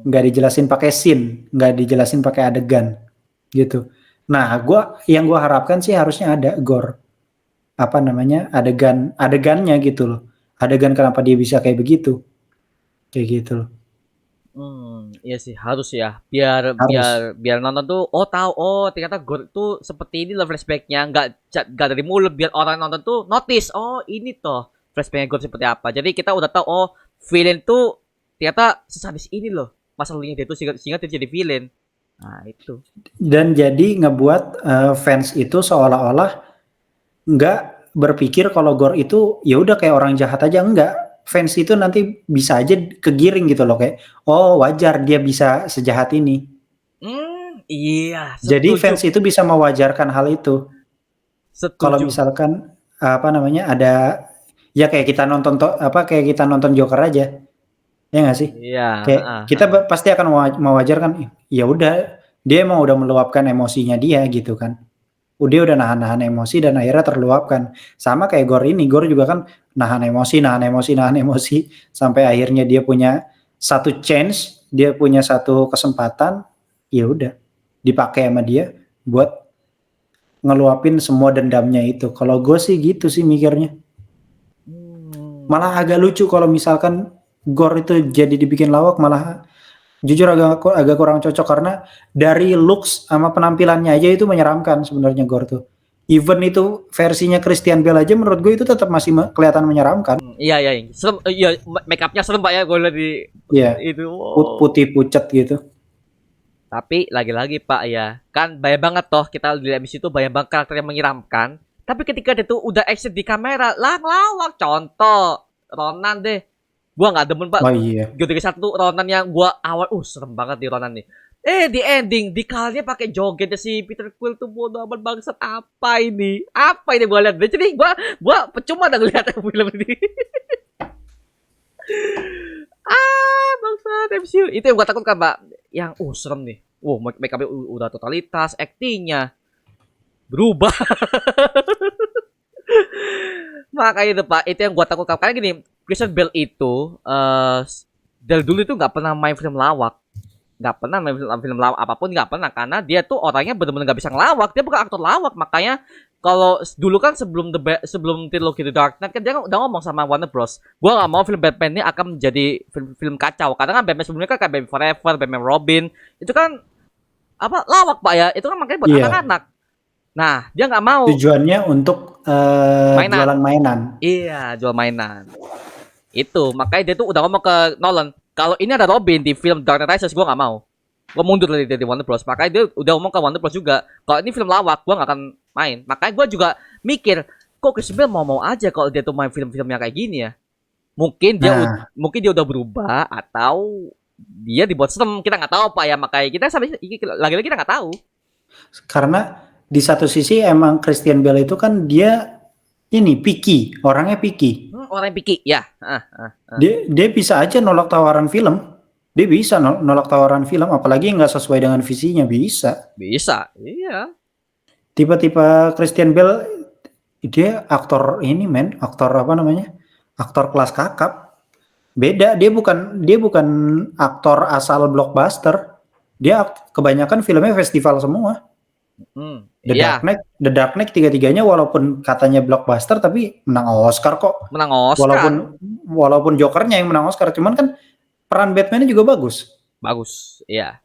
nggak dijelasin pakai scene, nggak dijelasin pakai adegan gitu. Nah, yang gua harapkan sih harusnya ada gore, apa namanya, adegannya gitu loh. Adegan kenapa dia bisa kayak begitu, kayak gitu loh. Iya sih harus ya, biar nonton tuh tahu ternyata gore tuh seperti ini loh flashbacknya, nggak dari mulut, biar orang nonton tuh notice ini tuh flashbacknya gore seperti apa. Jadi kita udah tahu villain tuh ternyata sesadis ini loh masa lalunya dia tuh, sehingga dia jadi villain. Nah itu. Dan jadi ngebuat fans itu seolah-olah nggak berpikir kalau gore itu ya udah kayak orang jahat aja, enggak. Fans itu nanti bisa aja kegiring gitu loh, kayak wajar dia bisa sejahat ini. Iya. Jadi fans itu bisa mewajarkan hal itu. Kalau misalkan apa namanya, ada ya kayak kita nonton Joker aja, ya nggak sih? Iya. Kayak kita pasti akan mewajarkan, ya udah dia emang udah meluapkan emosinya dia gitu kan. Udah nahan emosi dan akhirnya terluapkan. Sama kayak Gore juga kan nahan emosi sampai akhirnya dia punya satu chance, dia punya satu kesempatan, ya udah dipakai sama dia buat ngeluapin semua dendamnya itu. Kalau gue sih gitu sih mikirnya. Malah agak lucu kalau misalkan Gore itu jadi dibikin lawak, malah jujur agak kurang cocok, karena dari looks sama penampilannya aja itu menyeramkan sebenarnya Gore tuh. Even itu versinya Christian Bale aja menurut gue itu tetap masih kelihatan menyeramkan. Iya. Serem, iya, make up-nya serem Pak ya, gue lihat di itu. Putih pucet gitu. Tapi lagi-lagi Pak ya, kan banyak banget toh kita lihat di situ, banyak banget karakter yang menyeramkan. Tapi ketika dia tuh udah action di kamera, lawak. Contoh Ronan deh. Gua nggak demen pak. Oh iya. Dari satu Ronan yang gua awal, serem banget di Ronan nih. Di ending, di kalinya pakai jogetnya si Peter Quill tuh bodoh amat bangsat. Apa ini? Apa ini gua lihat? Jadi gua percuma dah ngeliat film ini. Bangsat MCU. Itu yang gua takutkan, Pak. Yang serem nih. Make up udah totalitas, actingnya berubah. Makanya itu Pak, itu yang gua takutkan. Karena gini, Christian Bale itu dari dulu itu nggak pernah main film lawak, nggak pernah main film lawak apapun, nggak pernah, karena dia tuh orangnya benar-benar nggak bisa ngelawak, dia bukan aktor lawak. Makanya kalau dulu kan sebelum trilogi The Dark Knight kan dia udah ngomong sama Warner Bros, gua nggak mau film Batman ini akan menjadi film kacau, karena kan Batman sebelumnya kan kayak Batman Forever, Batman Robin, itu kan apa lawak Pak ya, itu kan makanya buat anak-anak. Nah, dia nggak mau. Tujuannya untuk jualan mainan. Iya, jual mainan. Itu, makanya dia tuh udah ngomong ke Nolan, kalau ini ada Robin di film Dark Knight Rises, gue nggak mau. Gue mundur dari Warner Bros. Makanya dia udah ngomong ke Warner Bros juga, kalau ini film lawak, gue nggak akan main. Makanya gue juga mikir, kok Christian Bale mau aja kalau dia tuh main film-film yang kayak gini ya. Mungkin dia udah berubah, atau dia dibuat serem, kita nggak tahu Pak ya. Makanya kita sampai lagi-lagi kita nggak tahu. Karena di satu sisi emang Christian Bale itu kan dia ini picky, orangnya picky. Orang yang picky, ya. Dia bisa aja nolak tawaran film. Dia bisa nolak tawaran film, apalagi nggak sesuai dengan visinya, bisa. Bisa, iya. Tiba-tiba Christian Bale, dia aktor ini aktor apa namanya? Aktor kelas kakap. Beda, dia bukan aktor asal blockbuster. Dia kebanyakan filmnya festival semua. The Dark Knight tiga-tiganya walaupun katanya blockbuster tapi menang Oscar kok. Menang Oscar. Walaupun Jokernya yang menang Oscar, cuman kan peran Batman-nya juga bagus. Bagus, iya.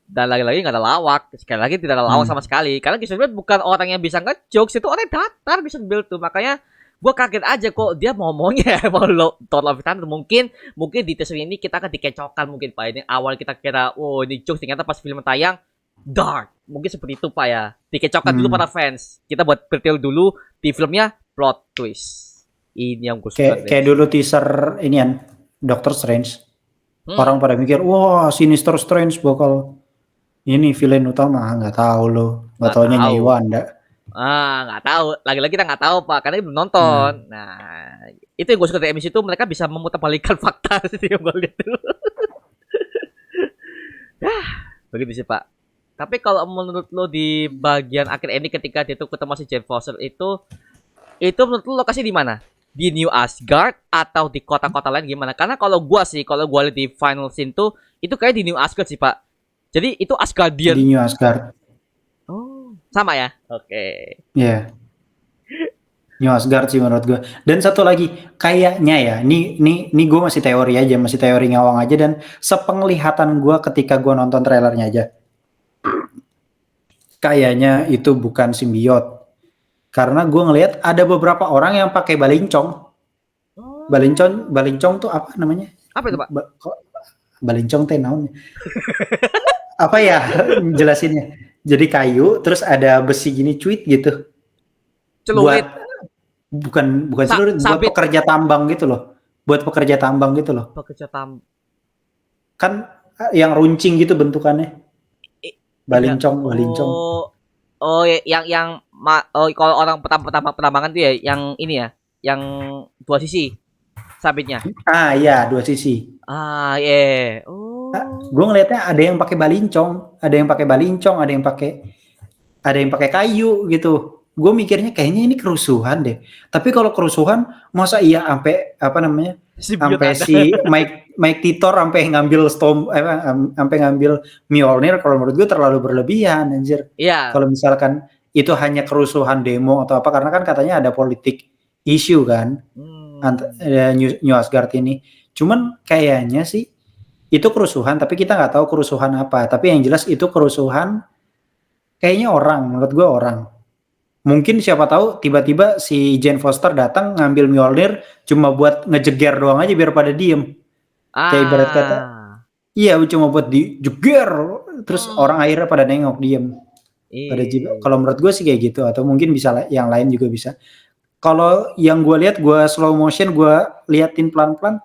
Dan lagi-lagi nggak ada lawak. Sekali lagi tidak ada lawak sama sekali. Karena Christian Bale bukan orang yang bisa nge-jokes, itu orang yang datar Christian Bale tuh. Makanya gue kaget aja kok dia ngomongnya mau Thor Love and Thunder. Mungkin di teaser ini kita akan dikecokan mungkin Pak. Ini awal kita kira ini jokes, ternyata pas film tayang dark. Mungkin seperti itu Pak ya. Dikecokan dulu para fans. Kita buat detail dulu di filmnya plot twist. Ini yang gue suka. Kayak dulu teaser inian Doctor Strange. Orang pada mikir, wah Sinister Strange bakal ini villain utama. Nggak tahu loh. Nggak taunya Nyai Wanda. Nggak tahu. Lagi-lagi kita nggak tahu Pak, karena belum nonton. Nah, itu yang gue suka dari MCU itu, mereka bisa memutarbalikkan fakta sih yang gue lihat dulu. Begitu sih Pak. Tapi kalau menurut lo di bagian akhir ini ketika dia tuh ketemu si Jane Foster itu menurut lo lokasi di mana? Di New Asgard atau di kota-kota lain gimana? Karena kalau gua lihat di final scene tuh itu kayak di New Asgard sih Pak. Jadi itu Asgardian. Di New Asgard. Oh, sama ya? Oke. Iya. New Asgard sih menurut gua. Dan satu lagi, kayaknya ya, ini gua masih teori ngawang aja, dan sepenglihatan gua ketika gua nonton trailernya aja. Kayaknya itu bukan simbiot. Karena gue ngelihat ada beberapa orang yang pakai balincong. Balincong tuh apa namanya? Apa itu Pak? Balincong teh naon? Apa ya jelasinnya? Jadi kayu, terus ada besi gini cuit gitu. Celurit. Bukan celurit, buat pekerja tambang gitu loh. Pekerja tambang. Kan yang runcing gitu bentukannya. Balincong. Kalau orang pertambangan tuh ya, yang ini ya, yang dua sisi sabitnya. Iya, dua sisi. Iya. Gue ngelihatnya ada yang pakai balincong, ada yang pakai kayu gitu. Gue mikirnya kayaknya ini kerusuhan deh. Tapi kalau kerusuhan, masa iya sampai apa namanya? Sampai si Mike Titor sampai ngambil sampai ngambil Mjolnir, kalau menurut gue terlalu berlebihan anjir. Iya. Kalau misalkan itu hanya kerusuhan demo atau apa, karena kan katanya ada politik issue kan. New Asgard ini. Cuman kayaknya sih itu kerusuhan, tapi kita nggak tahu kerusuhan apa. Tapi yang jelas itu kerusuhan kayaknya menurut gue orang. Mungkin siapa tahu tiba-tiba si Jane Foster datang ngambil Mjolnir cuma buat ngejeger doang aja biar pada diem. Kayak ibarat kata, iya cuma buat dijeger, terus orang akhirnya pada nengok diem. Kalau menurut gue sih kayak gitu, atau mungkin bisa yang lain juga bisa. kalau yang gue lihat, gue slow motion, gue liatin pelan-pelan,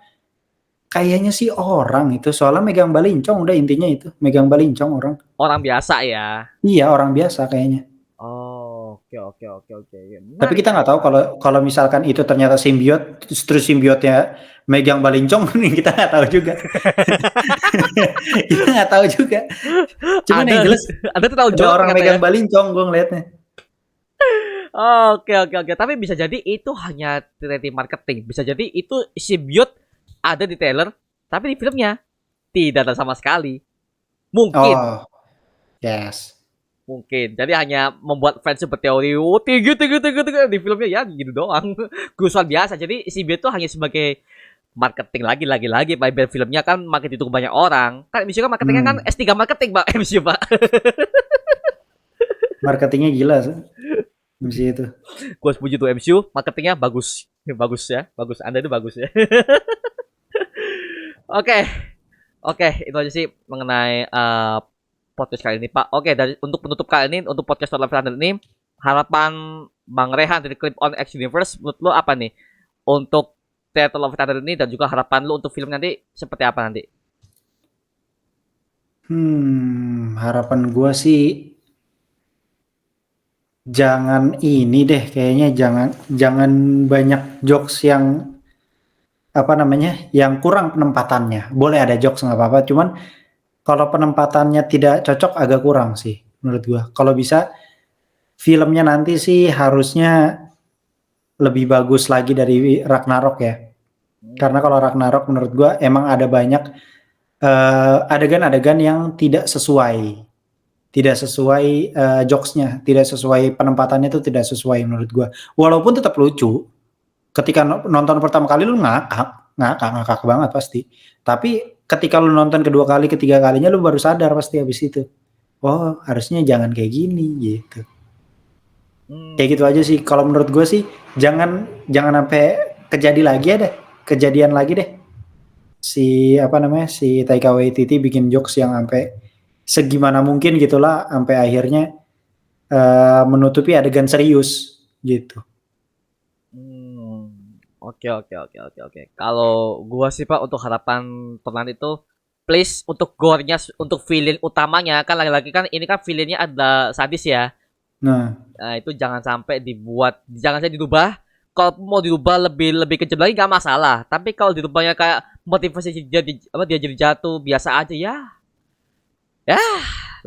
kayaknya sih orang itu soalnya megang balincong, udah intinya itu megang balincong orang. Orang biasa ya. Iya orang biasa kayaknya. Oh, oke oke oke oke. Tapi Menarik kita menarik nggak tahu kalau menarik. kalau misalkan itu ternyata simbiot, terus simbiotnya megang balincong, nih kita nggak tahu juga. Kita nggak tahu juga. Cuman Ada yang jelas ada tuh tahu ada jorok orang ternyata ya. megang balincong, gue ngeliatnya. Oke oke oke. Tapi bisa jadi itu hanya strategi marketing. Bisa jadi itu simbiot ada di trailer, tapi di filmnya tidak ada sama sekali. Mungkin, Oh, yes. mungkin. Jadi hanya membuat fans berteori, oh tinggi tinggi tinggi tinggi di filmnya ya gitu doang. Gusuan biasa. Jadi simbiot itu hanya sebagai marketing lagi biar filmnya kan makin ditunggu banyak orang. Kan MCU kan marketingnya kan Hmm. S3 marketing, Pak. MCU, Pak. Marketingnya gila sih. MC itu. Gue setuju tuh MCU marketingnya bagus. Bagus ya, bagus. Anda itu bagus ya. Oke, oke, itu aja sih mengenai podcast kali ini, Pak. Oke, dari untuk penutup kali ini untuk podcast Love Thunder ini harapan Bang Rehan dari Clip on X Universe menurut lo apa nih untuk Theater Love Thunder ini dan juga harapan lo untuk film nanti seperti apa nanti? Harapan gua sih jangan ini deh, kayaknya jangan banyak jokes yang apa namanya, yang kurang penempatannya. Boleh ada jokes nggak apa-apa, cuman kalau penempatannya tidak cocok agak kurang sih menurut gua. Kalau bisa filmnya nanti sih harusnya lebih bagus lagi dari Ragnarok ya. Karena kalau Ragnarok menurut gua emang ada banyak adegan-adegan yang tidak sesuai. Tidak sesuai jokes-nya, tidak sesuai penempatannya itu tidak sesuai menurut gua. Walaupun tetap lucu. Ketika nonton pertama kali lu ngakak banget pasti. Tapi ketika lu nonton kedua kali, ketiga kalinya lu baru sadar pasti habis itu. Oh, harusnya jangan kayak gini gitu. Kayak gitu aja Hmm, sih. Kalau menurut gue sih jangan jangan sampai kejadian lagi deh. Si apa namanya? Si Taika Waititi bikin jokes yang sampai segimana mungkin gitulah sampai akhirnya menutupi adegan serius gitu. oke oke oke oke oke. Kalau gua sih Pak untuk harapan teman itu please untuk gore-nya untuk villain utamanya kan lagi-lagi kan ini kan villainnya ada sadis ya. Nah, Nah, itu jangan sampai jangan sampai dirubah. Kalau mau dirubah lebih lebih kejam lagi nggak masalah. Tapi kalau dirubahnya kayak motivasi dia jadi jatuh biasa aja ya. Ya,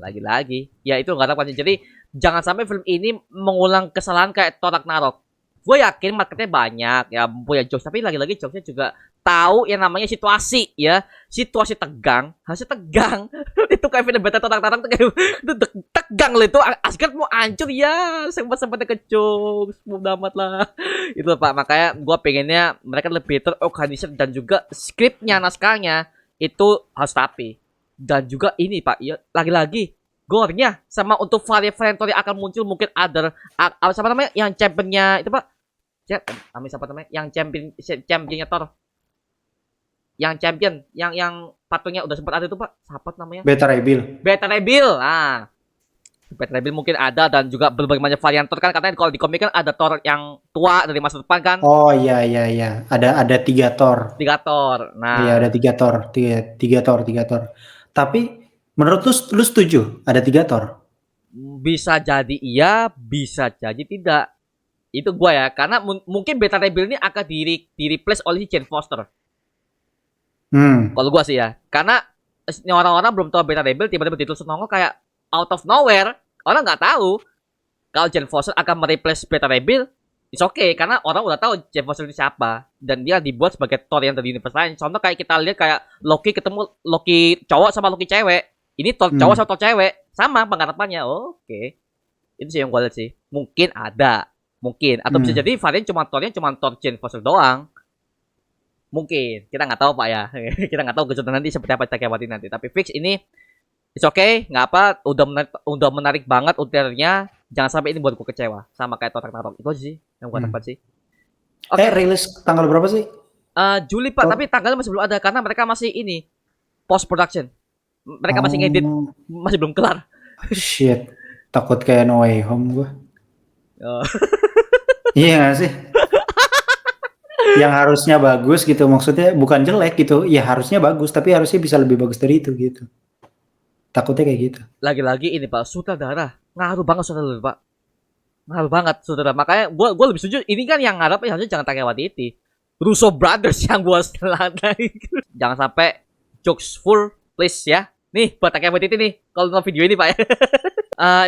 lagi-lagi. Ya itu nggak tahu. Jadi jangan sampai film ini mengulang kesalahan kayak Thor Ragnarok. Gue yakin marketnya banyak ya punya jokes tapi lagi-lagi jokesnya juga tahu yang namanya situasi ya situasi tegang harusnya tegang itu kayak film beta Thor tuh kayak itu tegang loh itu Asgard mau hancur ya sempat-sempatnya ke jokes mau amat lah itu Pak makanya gue pengennya mereka lebih terorganisir dan juga skripnya naskahnya itu harus rapi dan juga ini Pak ya lagi-lagi gore-nya sama untuk varian-varian yang akan muncul mungkin ada siapa namanya yang championnya itu Pak siapa namanya yang championnya Thor yang champion yang patungnya udah sempat ada itu Pak siapa namanya Beta Rebuild. Beta Rebuild Beta Rebuild mungkin ada dan juga berbagai macam varian Thor kan katanya kalau di komik kan ada Thor yang tua dari masa depan kan Oh iya iya iya. Ada 3 Thor. tiga Thor Iya ada nah 3 Thor, tiga Thor. Tapi menurut lu setuju ada 3 Thor? bisa jadi iya bisa jadi tidak itu gua ya karena mungkin Beta Rebuild ini akan di replace oleh Jane Foster Hmm. kalau gua sih ya karena orang-orang belum tahu Beta Rebuild tiba-tiba ditulis nongol kayak out of nowhere orang nggak tahu kalau Jane Foster akan mereplace Beta Rebuild it's okay karena orang udah tahu Jane Foster itu siapa dan dia dibuat sebagai Thor yang dari universe lain contoh kayak kita lihat kayak Loki ketemu Loki cowok sama Loki cewek ini Thor cowok sama Thor cewek sama penggarapannya oke. Itu sih yang gue lihat sih mungkin ada mungkin atau bisa jadi varian cuma Thor Jane Foster doang mungkin kita nggak tahu Pak ya kita nggak tahu kejutan nanti seperti apa kita lewatin nanti tapi fix ini it's okay nggak apa udah menarik banget uternya jangan sampai ini buat gue kecewa sama kayak Thor Ragnarok itu aja sih yang gue dapat sih oke Rilis tanggal berapa sih? Juli Pak tapi tanggalnya masih belum ada karena mereka masih ini post production mereka masih ngedit masih belum kelar Shit, takut kayak No Way Home gue. Oh. Iya gak sih? yang harusnya bagus gitu, maksudnya bukan jelek gitu, ya harusnya bagus, tapi harusnya bisa lebih bagus dari itu gitu. Takutnya kayak gitu. Lagi-lagi ini Pak, sutradara ngaruh banget sutradara Pak. Ngaruh banget sutradara. Makanya gua lebih setuju ini kan yang ngarep harusnya jangan Taika Waititi. Russo Brothers yang gua selatan. Jangan sampai jokes full please ya. Nih buat Taika Waititi nih kalau nonton video ini Pak ya.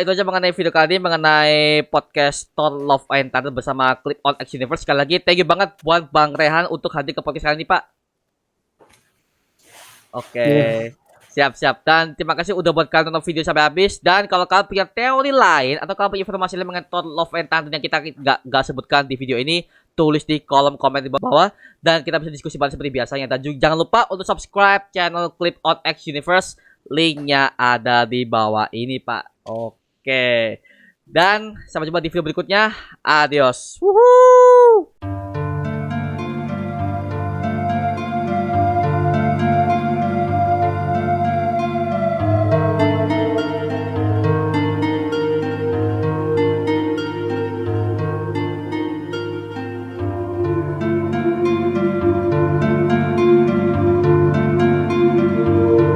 Itu aja mengenai video kali ini mengenai podcast Thor Love and Thunder bersama Clip on X Universe. Sekali lagi thank you banget buat Bang Rehan untuk hadir ke podcast kali ini Pak. Oke. Siap-siap. Dan terima kasih udah buat kalian nonton video sampai habis. Dan kalau kalian punya teori lain atau kalian punya informasi lain mengenai Thor Love and Thunder yang kita nggak sebutkan di video ini, tulis di kolom komen di bawah. Dan kita bisa diskusi bareng seperti biasanya. Dan juga jangan lupa untuk subscribe channel Clip on X Universe. Linknya ada di bawah ini Pak. Oke. Dan sampai jumpa di video berikutnya. Adios. Woohoo!